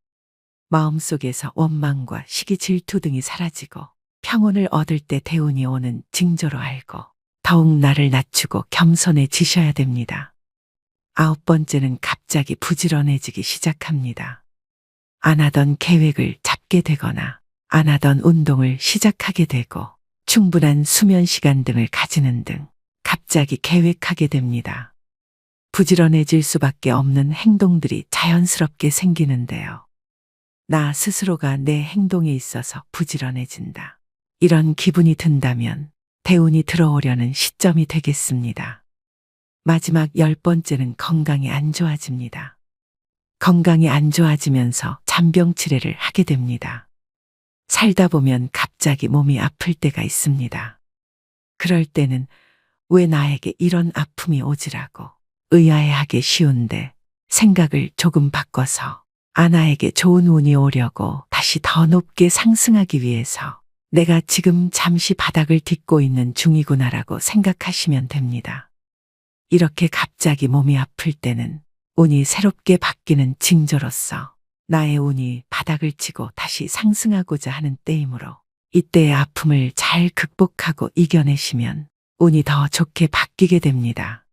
마음속에서 원망과 시기 질투 등이 사라지고 평온을 얻을 때 대운이 오는 징조로 알고 더욱 나를 낮추고 겸손해지셔야 됩니다. 아홉 번째는 갑자기 부지런해지기 시작합니다. 안 하던 계획을 잡게 되거나 안 하던 운동을 시작하게 되고 충분한 수면 시간 등을 가지는 등 갑자기 계획하게 됩니다. 부지런해질 수밖에 없는 행동들이 자연스럽게 생기는데요. 나 스스로가 내 행동에 있어서 부지런해진다. 이런 기분이 든다면 대운이 들어오려는 시점이 되겠습니다. 마지막 열 번째는 건강이 안 좋아집니다. 건강이 안 좋아지면서 잔병치레를 하게 됩니다. 살다 보면 갑자기 몸이 아플 때가 있습니다. 그럴 때는 왜 나에게 이런 아픔이 오지라고 의아해하기 쉬운데 생각을 조금 바꿔서 아나에게 좋은 운이 오려고 다시 더 높게 상승하기 위해서 내가 지금 잠시 바닥을 딛고 있는 중이구나라고 생각하시면 됩니다. 이렇게 갑자기 몸이 아플 때는 운이 새롭게 바뀌는 징조로서 나의 운이 바닥을 치고 다시 상승하고자 하는 때이므로 이때의 아픔을 잘 극복하고 이겨내시면 운이 더 좋게 바뀌게 됩니다.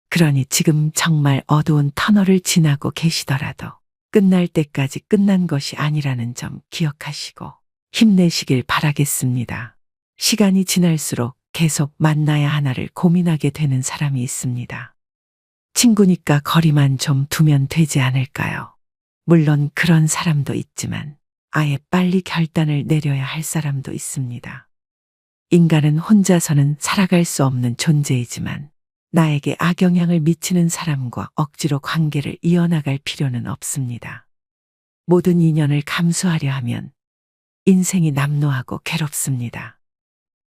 그러니 지금 정말 어두운 터널을 지나고 계시더라도 끝날 때까지 끝난 것이 아니라는 점 기억하시고 힘내시길 바라겠습니다. 시간이 지날수록 계속 만나야 하나를 고민하게 되는 사람이 있습니다. 친구니까 거리만 좀 두면 되지 않을까요? 물론 그런 사람도 있지만 아예 빨리 결단을 내려야 할 사람도 있습니다. 인간은 혼자서는 살아갈 수 없는 존재이지만 나에게 악영향을 미치는 사람과 억지로 관계를 이어나갈 필요는 없습니다. 모든 인연을 감수하려 하면 인생이 남노하고 괴롭습니다.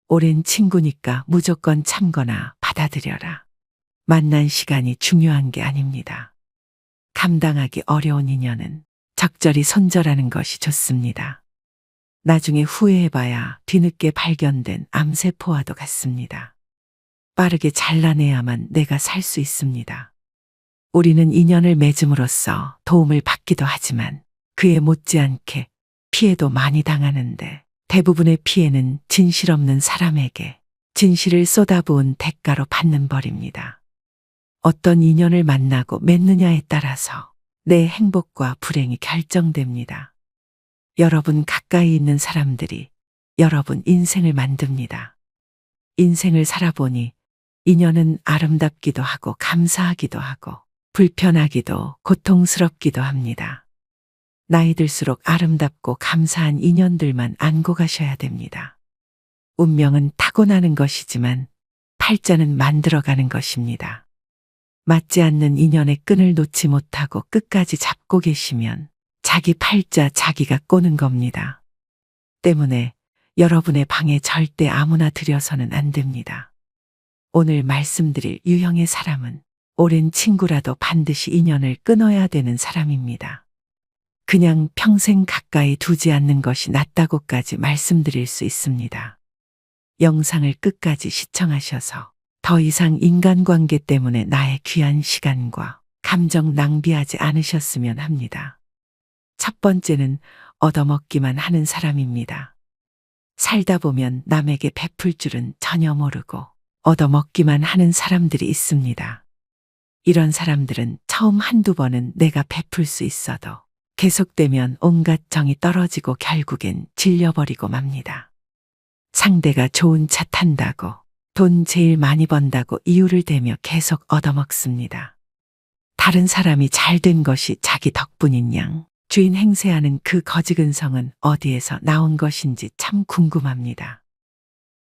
오랜 친구니까 무조건 참거나 받아들여라. 만난 시간이 중요한 게 아닙니다. 감당하기 어려운 인연은 적절히 손절하는 것이 좋습니다. 나중에 후회해봐야 뒤늦게 발견된 암세포와도 같습니다. 빠르게 잘라내야만 내가 살 수 있습니다. 우리는 인연을 맺음으로써 도움을 받기도 하지만 그에 못지않게 피해도 많이 당하는데 대부분의 피해는 진실 없는 사람에게 진실을 쏟아부은 대가로 받는 벌입니다. 어떤 인연을 만나고 맺느냐에 따라서 내 행복과 불행이 결정됩니다. 여러분 가까이 있는 사람들이 여러분 인생을 만듭니다. 인생을 살아보니 인연은 아름답기도 하고 감사하기도 하고 불편하기도 고통스럽기도 합니다. 나이 들수록 아름답고 감사한 인연들만 안고 가셔야 됩니다. 운명은 타고나는 것이지만 팔자는 만들어가는 것입니다. 맞지 않는 인연의 끈을 놓지 못하고 끝까지 잡고 계시면 자기 팔자 자기가 꼬는 겁니다. 때문에 여러분의 방에 절대 아무나 들여서는 안 됩니다. 오늘 말씀드릴 유형의 사람은 오랜 친구라도 반드시 인연을 끊어야 되는 사람입니다. 그냥 평생 가까이 두지 않는 것이 낫다고까지 말씀드릴 수 있습니다. 영상을 끝까지 시청하셔서 더 이상 인간관계 때문에 나의 귀한 시간과 감정 낭비하지 않으셨으면 합니다. 첫 번째는 얻어먹기만 하는 사람입니다. 살다 보면 남에게 베풀 줄은 전혀 모르고 얻어먹기만 하는 사람들이 있습니다. 이런 사람들은 처음 한두 번은 내가 베풀 수 있어도 계속되면 온갖 정이 떨어지고 결국엔 질려버리고 맙니다. 상대가 좋은 차 탄다고 돈 제일 많이 번다고 이유를 대며 계속 얻어먹습니다. 다른 사람이 잘 된 것이 자기 덕분인 양 주인 행세하는 그 거지근성은 어디에서 나온 것인지 참 궁금합니다.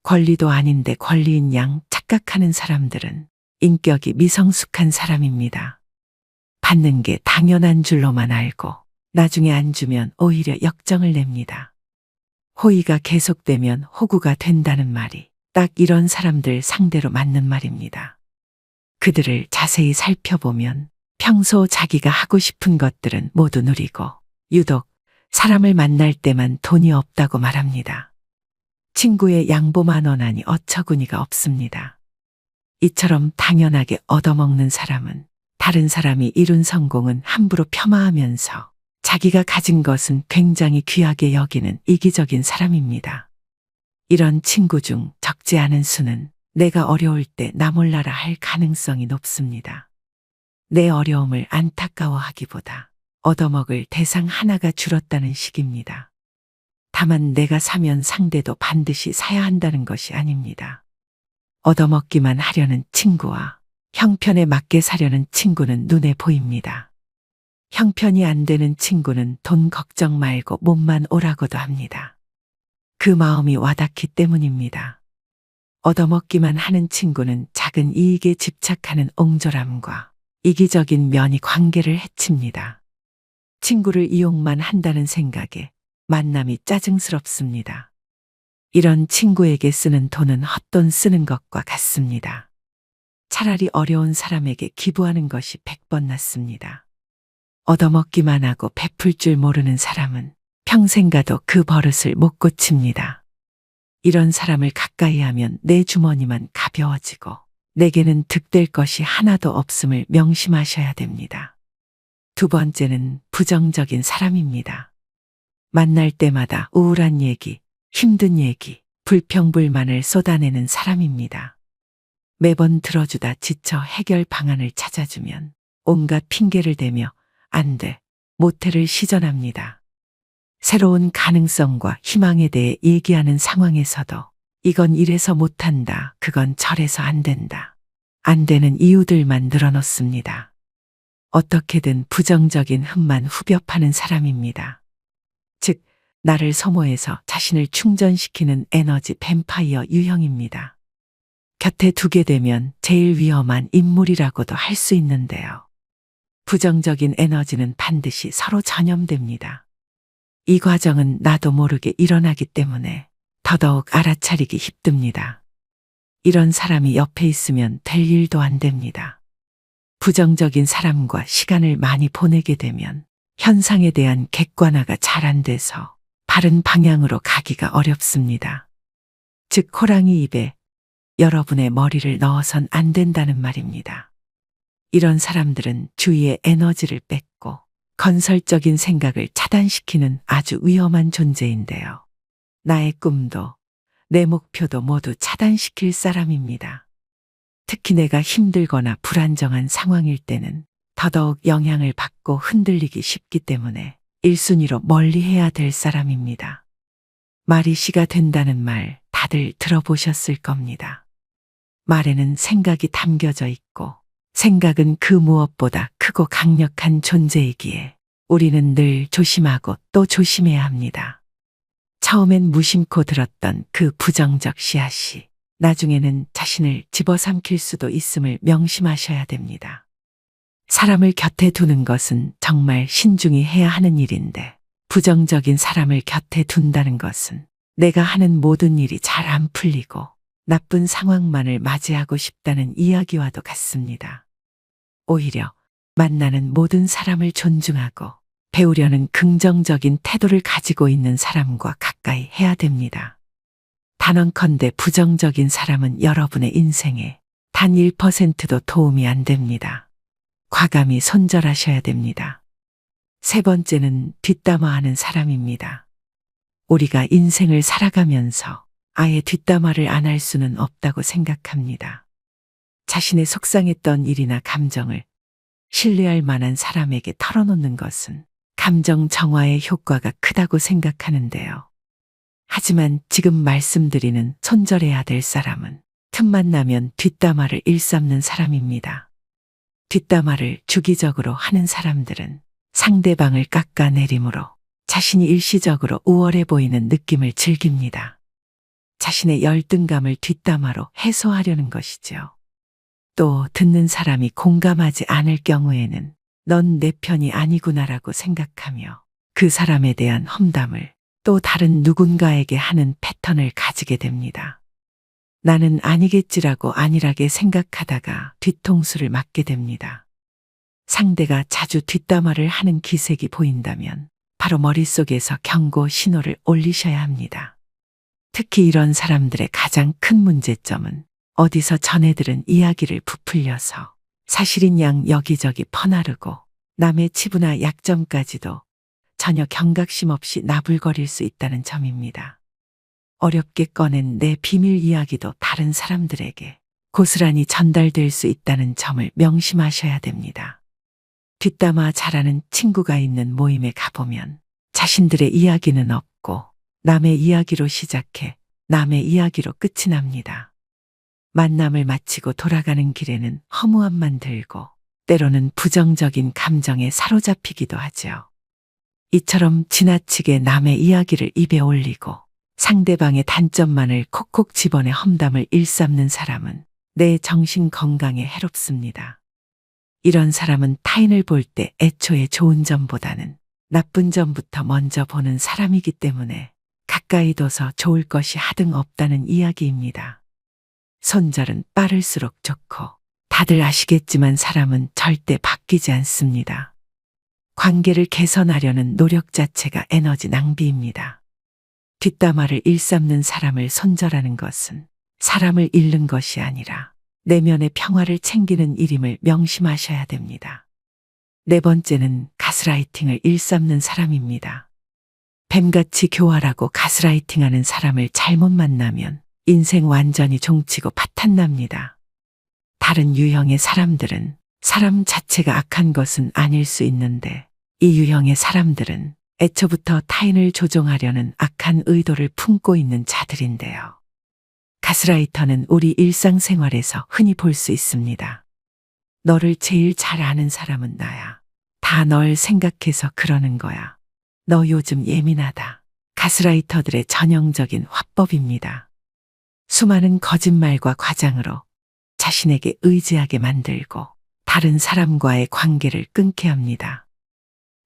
권리도 아닌데 권리인 양 착각하는 사람들은 인격이 미성숙한 사람입니다. 받는 게 당연한 줄로만 알고 나중에 안 주면 오히려 역정을 냅니다. 호의가 계속되면 호구가 된다는 말이 딱 이런 사람들 상대로 맞는 말입니다. 그들을 자세히 살펴보면 평소 자기가 하고 싶은 것들은 모두 누리고 유독 사람을 만날 때만 돈이 없다고 말합니다. 친구의 양보만 원하니 어처구니가 없습니다. 이처럼 당연하게 얻어먹는 사람은 다른 사람이 이룬 성공은 함부로 폄하하면서 자기가 가진 것은 굉장히 귀하게 여기는 이기적인 사람입니다. 이런 친구 중 적지 않은 수는 내가 어려울 때 나 몰라라 할 가능성이 높습니다. 내 어려움을 안타까워하기보다 얻어먹을 대상 하나가 줄었다는 식입니다. 다만 내가 사면 상대도 반드시 사야 한다는 것이 아닙니다. 얻어먹기만 하려는 친구와 형편에 맞게 사려는 친구는 눈에 보입니다. 형편이 안 되는 친구는 돈 걱정 말고 몸만 오라고도 합니다. 그 마음이 와닿기 때문입니다. 얻어먹기만 하는 친구는 작은 이익에 집착하는 옹졸함과 이기적인 면이 관계를 해칩니다. 친구를 이용만 한다는 생각에 만남이 짜증스럽습니다. 이런 친구에게 쓰는 돈은 헛돈 쓰는 것과 같습니다. 차라리 어려운 사람에게 기부하는 것이 100번 낫습니다. 얻어먹기만 하고 베풀 줄 모르는 사람은 평생 가도 그 버릇을 못 고칩니다. 이런 사람을 가까이 하면 내 주머니만 가벼워지고 내게는 득될 것이 하나도 없음을 명심하셔야 됩니다. 두 번째는 부정적인 사람입니다. 만날 때마다 우울한 얘기, 힘든 얘기, 불평불만을 쏟아내는 사람입니다. 매번 들어주다 지쳐 해결 방안을 찾아주면 온갖 핑계를 대며 안 돼, 못해를 시전합니다. 새로운 가능성과 희망에 대해 얘기하는 상황에서도 이건 이래서 못한다, 그건 저래서 안 된다. 안 되는 이유들만 늘어놓습니다. 어떻게든 부정적인 흠만 후벼 파는 사람입니다. 즉, 나를 소모해서 자신을 충전시키는 에너지 뱀파이어 유형입니다. 곁에 두게 되면 제일 위험한 인물이라고도 할 수 있는데요. 부정적인 에너지는 반드시 서로 전염됩니다. 이 과정은 나도 모르게 일어나기 때문에 더더욱 알아차리기 힘듭니다. 이런 사람이 옆에 있으면 될 일도 안 됩니다. 부정적인 사람과 시간을 많이 보내게 되면 현상에 대한 객관화가 잘 안 돼서 바른 방향으로 가기가 어렵습니다. 즉, 호랑이 입에 여러분의 머리를 넣어선 안 된다는 말입니다. 이런 사람들은 주위의 에너지를 뺏고 건설적인 생각을 차단시키는 아주 위험한 존재인데요. 나의 꿈도 내 목표도 모두 차단시킬 사람입니다. 특히 내가 힘들거나 불안정한 상황일 때는 더더욱 영향을 받고 흔들리기 쉽기 때문에 1순위로 멀리해야 될 사람입니다. 말이 씨가 된다는 말 다들 들어보셨을 겁니다. 말에는 생각이 담겨져 있고 생각은 그 무엇보다 크고 강력한 존재이기에 우리는 늘 조심하고 또 조심해야 합니다. 처음엔 무심코 들었던 그 부정적 씨앗이 나중에는 자신을 집어삼킬 수도 있음을 명심하셔야 됩니다. 사람을 곁에 두는 것은 정말 신중히 해야 하는 일인데 부정적인 사람을 곁에 둔다는 것은 내가 하는 모든 일이 잘 안 풀리고 나쁜 상황만을 맞이하고 싶다는 이야기와도 같습니다. 오히려 만나는 모든 사람을 존중하고 배우려는 긍정적인 태도를 가지고 있는 사람과 가까이 해야 됩니다. 단언컨대 부정적인 사람은 여러분의 인생에 단 1%도 도움이 안 됩니다. 과감히 손절하셔야 됩니다. 세 번째는 뒷담화하는 사람입니다. 우리가 인생을 살아가면서 아예 뒷담화를 안 할 수는 없다고 생각합니다. 자신의 속상했던 일이나 감정을 신뢰할 만한 사람에게 털어놓는 것은 감정 정화의 효과가 크다고 생각하는데요. 하지만 지금 말씀드리는 손절해야 될 사람은 틈만 나면 뒷담화를 일삼는 사람입니다. 뒷담화를 주기적으로 하는 사람들은 상대방을 깎아내림으로 자신이 일시적으로 우월해 보이는 느낌을 즐깁니다. 자신의 열등감을 뒷담화로 해소하려는 것이죠. 또 듣는 사람이 공감하지 않을 경우에는 넌 내 편이 아니구나라고 생각하며 그 사람에 대한 험담을 또 다른 누군가에게 하는 패턴을 가지게 됩니다. 나는 아니겠지라고 안일하게 생각하다가 뒤통수를 맞게 됩니다. 상대가 자주 뒷담화를 하는 기색이 보인다면 바로 머릿속에서 경고 신호를 올리셔야 합니다. 특히 이런 사람들의 가장 큰 문제점은 어디서 전해들은 이야기를 부풀려서 사실인 양 여기저기 퍼나르고 남의 치부나 약점까지도 전혀 경각심 없이 나불거릴 수 있다는 점입니다. 어렵게 꺼낸 내 비밀 이야기도 다른 사람들에게 고스란히 전달될 수 있다는 점을 명심하셔야 됩니다. 뒷담화 잘하는 친구가 있는 모임에 가보면 자신들의 이야기는 없고 남의 이야기로 시작해 남의 이야기로 끝이 납니다. 만남을 마치고 돌아가는 길에는 허무함만 들고 때로는 부정적인 감정에 사로잡히기도 하죠. 이처럼 지나치게 남의 이야기를 입에 올리고 상대방의 단점만을 콕콕 집어내 험담을 일삼는 사람은 내 정신 건강에 해롭습니다. 이런 사람은 타인을 볼 때 애초에 좋은 점보다는 나쁜 점부터 먼저 보는 사람이기 때문에 가까이 둬서 좋을 것이 하등 없다는 이야기입니다. 손절은 빠를수록 좋고 다들 아시겠지만 사람은 절대 바뀌지 않습니다. 관계를 개선하려는 노력 자체가 에너지 낭비입니다. 뒷담화를 일삼는 사람을 손절하는 것은 사람을 잃는 것이 아니라 내면의 평화를 챙기는 일임을 명심하셔야 됩니다. 네 번째는 가스라이팅을 일삼는 사람입니다. 뱀같이 교활하고 가스라이팅하는 사람을 잘못 만나면 인생 완전히 종치고 파탄납니다. 다른 유형의 사람들은 사람 자체가 악한 것은 아닐 수 있는데 이 유형의 사람들은 애초부터 타인을 조종하려는 악한 의도를 품고 있는 자들인데요. 가스라이터는 우리 일상생활에서 흔히 볼 수 있습니다. 너를 제일 잘 아는 사람은 나야. 다 널 생각해서 그러는 거야. 너 요즘 예민하다. 가스라이터들의 전형적인 화법입니다. 수많은 거짓말과 과장으로 자신에게 의지하게 만들고 다른 사람과의 관계를 끊게 합니다.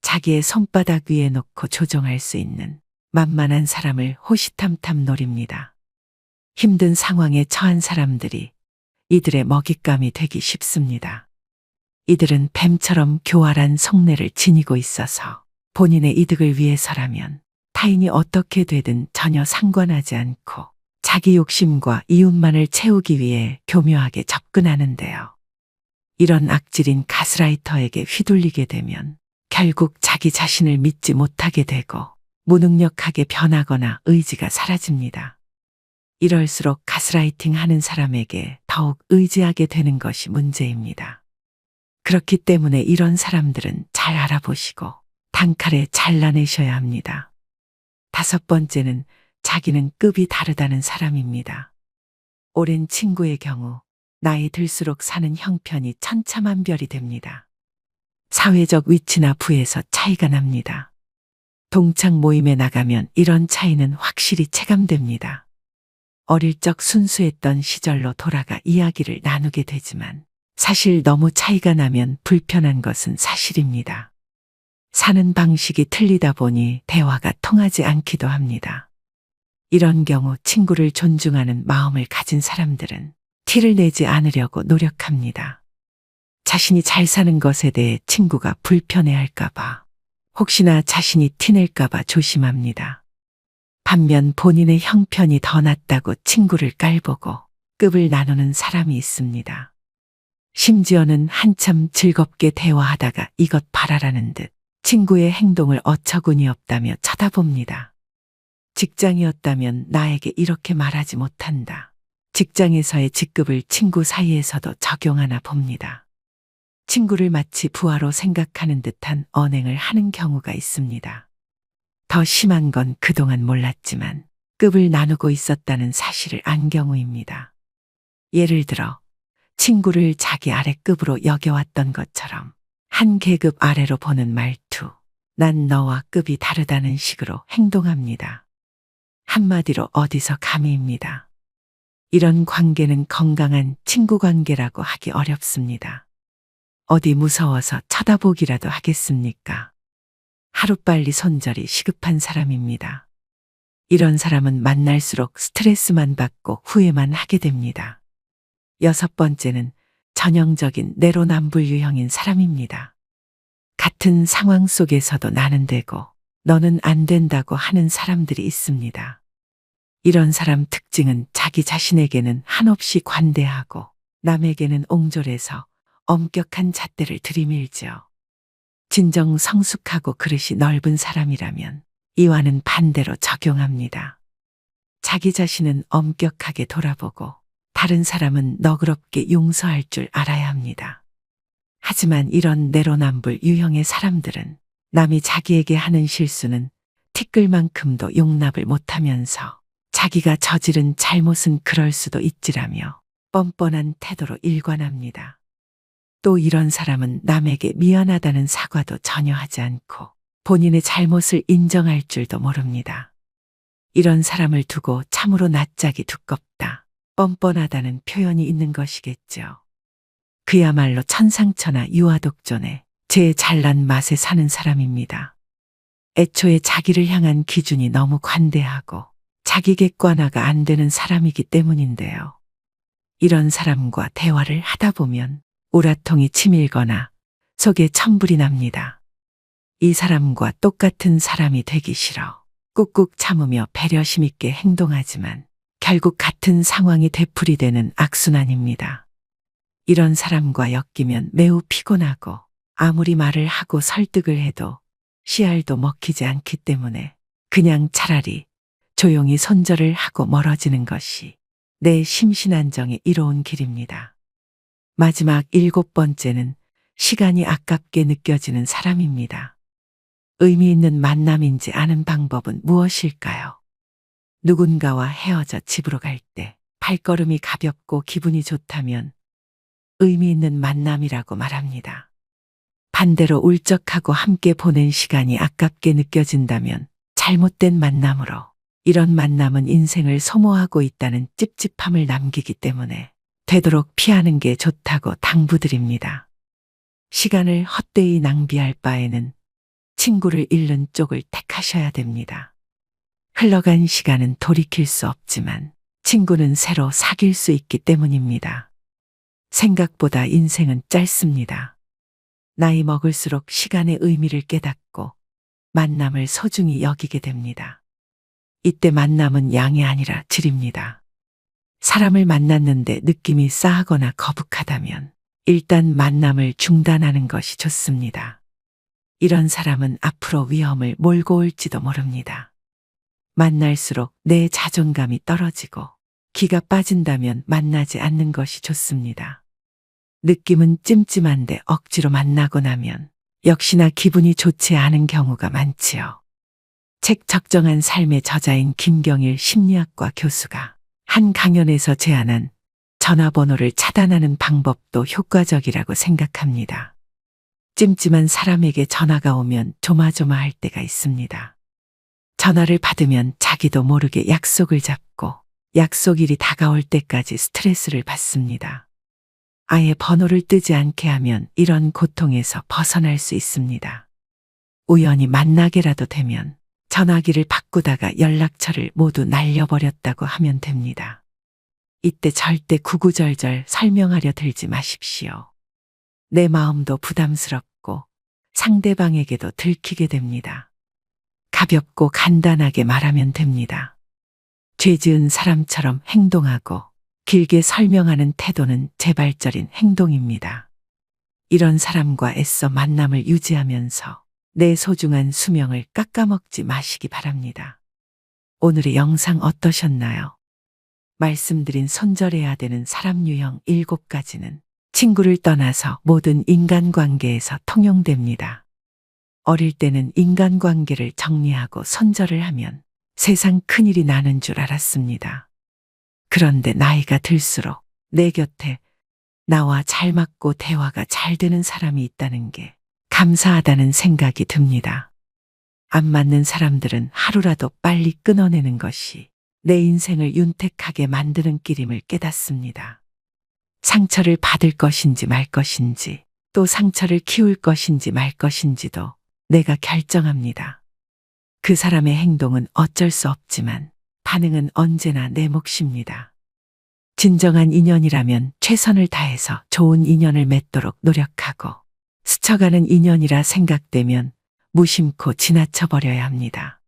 자기의 손바닥 위에 놓고 조종할 수 있는 만만한 사람을 호시탐탐 노립니다. 힘든 상황에 처한 사람들이 이들의 먹잇감이 되기 쉽습니다. 이들은 뱀처럼 교활한 속내를 지니고 있어서 본인의 이득을 위해서라면 타인이 어떻게 되든 전혀 상관하지 않고 자기 욕심과 이웃만을 채우기 위해 교묘하게 접근하는데요. 이런 악질인 가스라이터에게 휘둘리게 되면 결국 자기 자신을 믿지 못하게 되고 무능력하게 변하거나 의지가 사라집니다. 이럴수록 가스라이팅 하는 사람에게 더욱 의지하게 되는 것이 문제입니다. 그렇기 때문에 이런 사람들은 잘 알아보시고 단칼에 잘라내셔야 합니다. 5번째는 자기는 급이 다르다는 사람입니다. 오랜 친구의 경우 나이 들수록 사는 형편이 천차만별이 됩니다. 사회적 위치나 부에서 차이가 납니다. 동창 모임에 나가면 이런 차이는 확실히 체감됩니다. 어릴 적 순수했던 시절로 돌아가 이야기를 나누게 되지만 사실 너무 차이가 나면 불편한 것은 사실입니다. 사는 방식이 틀리다 보니 대화가 통하지 않기도 합니다. 이런 경우 친구를 존중하는 마음을 가진 사람들은 티를 내지 않으려고 노력합니다. 자신이 잘 사는 것에 대해 친구가 불편해할까봐, 혹시나 자신이 티낼까봐 조심합니다. 반면 본인의 형편이 더 낫다고 친구를 깔보고 급을 나누는 사람이 있습니다. 심지어는 한참 즐겁게 대화하다가 이것 봐라라는 듯 친구의 행동을 어처구니 없다며 쳐다봅니다. 직장이었다면 나에게 이렇게 말하지 못한다. 직장에서의 직급을 친구 사이에서도 적용하나 봅니다. 친구를 마치 부하로 생각하는 듯한 언행을 하는 경우가 있습니다. 더 심한 건 그동안 몰랐지만 급을 나누고 있었다는 사실을 안 경우입니다. 예를 들어 친구를 자기 아래급으로 여겨왔던 것처럼 한 계급 아래로 보는 말투, 난 너와 급이 다르다는 식으로 행동합니다. 한마디로 어디서 감히입니다. 이런 관계는 건강한 친구 관계라고 하기 어렵습니다. 어디 무서워서 쳐다보기라도 하겠습니까? 하루빨리 손절이 시급한 사람입니다. 이런 사람은 만날수록 스트레스만 받고 후회만 하게 됩니다. 6번째는 전형적인 내로남불 유형인 사람입니다. 같은 상황 속에서도 나는 되고 너는 안 된다고 하는 사람들이 있습니다. 이런 사람 특징은 자기 자신에게는 한없이 관대하고 남에게는 옹졸해서 엄격한 잣대를 들이밀죠. 진정 성숙하고 그릇이 넓은 사람이라면 이와는 반대로 적용합니다. 자기 자신은 엄격하게 돌아보고 다른 사람은 너그럽게 용서할 줄 알아야 합니다. 하지만 이런 내로남불 유형의 사람들은 남이 자기에게 하는 실수는 티끌만큼도 용납을 못하면서 자기가 저지른 잘못은 그럴 수도 있지라며 뻔뻔한 태도로 일관합니다. 또 이런 사람은 남에게 미안하다는 사과도 전혀 하지 않고 본인의 잘못을 인정할 줄도 모릅니다. 이런 사람을 두고 참으로 낯짝이 두껍다, 뻔뻔하다는 표현이 있는 것이겠죠. 그야말로 천상천하 유아독존에 제 잘난 맛에 사는 사람입니다. 애초에 자기를 향한 기준이 너무 관대하고 자기 객관화가 안 되는 사람이기 때문인데요. 이런 사람과 대화를 하다 보면 우라통이 치밀거나 속에 천불이 납니다. 이 사람과 똑같은 사람이 되기 싫어 꾹꾹 참으며 배려심 있게 행동하지만 결국 같은 상황이 되풀이되는 악순환입니다. 이런 사람과 엮이면 매우 피곤하고 아무리 말을 하고 설득을 해도 씨알도 먹히지 않기 때문에 그냥 차라리 조용히 손절을 하고 멀어지는 것이 내 심신안정에 이로운 길입니다. 마지막 7번째는 시간이 아깝게 느껴지는 사람입니다. 의미 있는 만남인지 아는 방법은 무엇일까요? 누군가와 헤어져 집으로 갈 때 발걸음이 가볍고 기분이 좋다면 의미 있는 만남이라고 말합니다. 반대로 울적하고 함께 보낸 시간이 아깝게 느껴진다면 잘못된 만남으로 이런 만남은 인생을 소모하고 있다는 찝찝함을 남기기 때문에 되도록 피하는 게 좋다고 당부드립니다. 시간을 헛되이 낭비할 바에는 친구를 잃는 쪽을 택하셔야 됩니다. 흘러간 시간은 돌이킬 수 없지만 친구는 새로 사귈 수 있기 때문입니다. 생각보다 인생은 짧습니다. 나이 먹을수록 시간의 의미를 깨닫고 만남을 소중히 여기게 됩니다. 이때 만남은 양이 아니라 질입니다. 사람을 만났는데 느낌이 싸하거나 거북하다면 일단 만남을 중단하는 것이 좋습니다. 이런 사람은 앞으로 위험을 몰고 올지도 모릅니다. 만날수록 내 자존감이 떨어지고 기가 빠진다면 만나지 않는 것이 좋습니다. 느낌은 찜찜한데 억지로 만나고 나면 역시나 기분이 좋지 않은 경우가 많지요. 책 적정한 삶의 저자인 김경일 심리학과 교수가 한 강연에서 제안한 전화번호를 차단하는 방법도 효과적이라고 생각합니다. 찜찜한 사람에게 전화가 오면 조마조마할 때가 있습니다. 전화를 받으면 자기도 모르게 약속을 잡고 약속일이 다가올 때까지 스트레스를 받습니다. 아예 번호를 뜨지 않게 하면 이런 고통에서 벗어날 수 있습니다. 우연히 만나게라도 되면 전화기를 바꾸다가 연락처를 모두 날려버렸다고 하면 됩니다. 이때 절대 구구절절 설명하려 들지 마십시오. 내 마음도 부담스럽고 상대방에게도 들키게 됩니다. 가볍고 간단하게 말하면 됩니다. 죄 지은 사람처럼 행동하고 길게 설명하는 태도는 재발절인 행동입니다. 이런 사람과 애써 만남을 유지하면서 내 소중한 수명을 깎아먹지 마시기 바랍니다. 오늘의 영상 어떠셨나요? 말씀드린 손절해야 되는 사람 유형 7가지는 친구를 떠나서 모든 인간관계에서 통용됩니다. 어릴 때는 인간관계를 정리하고 손절을 하면 세상 큰일이 나는 줄 알았습니다. 그런데 나이가 들수록 내 곁에 나와 잘 맞고 대화가 잘 되는 사람이 있다는 게 감사하다는 생각이 듭니다. 안 맞는 사람들은 하루라도 빨리 끊어내는 것이 내 인생을 윤택하게 만드는 길임을 깨닫습니다. 상처를 받을 것인지 말 것인지 또 상처를 키울 것인지 말 것인지도 내가 결정합니다. 그 사람의 행동은 어쩔 수 없지만 반응은 언제나 내 몫입니다. 진정한 인연이라면 최선을 다해서 좋은 인연을 맺도록 노력하고 스쳐가는 인연이라 생각되면 무심코 지나쳐버려야 합니다.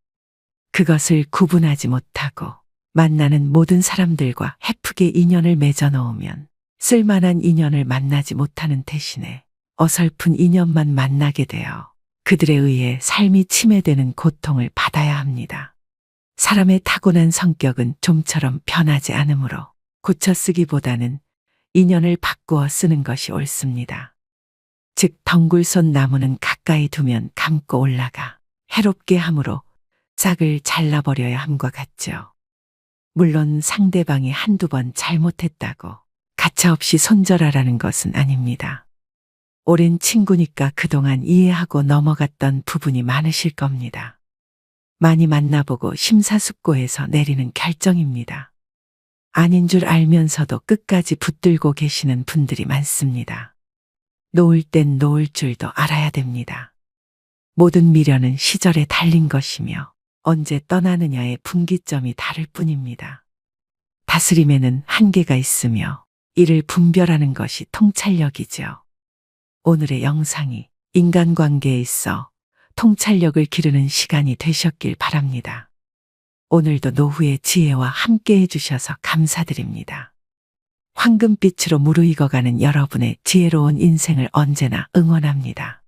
그것을 구분하지 못하고 만나는 모든 사람들과 헤프게 인연을 맺어 놓으면 쓸만한 인연을 만나지 못하는 대신에 어설픈 인연만 만나게 되어 그들에 의해 삶이 침해되는 고통을 받아야 합니다. 사람의 타고난 성격은 좀처럼 변하지 않으므로 고쳐 쓰기보다는 인연을 바꾸어 쓰는 것이 옳습니다. 즉 덩굴손 나무는 가까이 두면 감고 올라가 해롭게 함으로 싹을 잘라버려야 함과 같죠. 물론 상대방이 한두 번 잘못했다고 가차없이 손절하라는 것은 아닙니다. 오랜 친구니까 그동안 이해하고 넘어갔던 부분이 많으실 겁니다. 많이 만나보고 심사숙고해서 내리는 결정입니다. 아닌 줄 알면서도 끝까지 붙들고 계시는 분들이 많습니다. 놓을 땐 놓을 줄도 알아야 됩니다. 모든 미련은 시절에 달린 것이며 언제 떠나느냐의 분기점이 다를 뿐입니다. 다스림에는 한계가 있으며 이를 분별하는 것이 통찰력이죠. 오늘의 영상이 인간관계에 있어 통찰력을 기르는 시간이 되셨길 바랍니다. 오늘도 노후의 지혜와 함께 해주셔서 감사드립니다. 황금빛으로 무르익어가는 여러분의 지혜로운 인생을 언제나 응원합니다.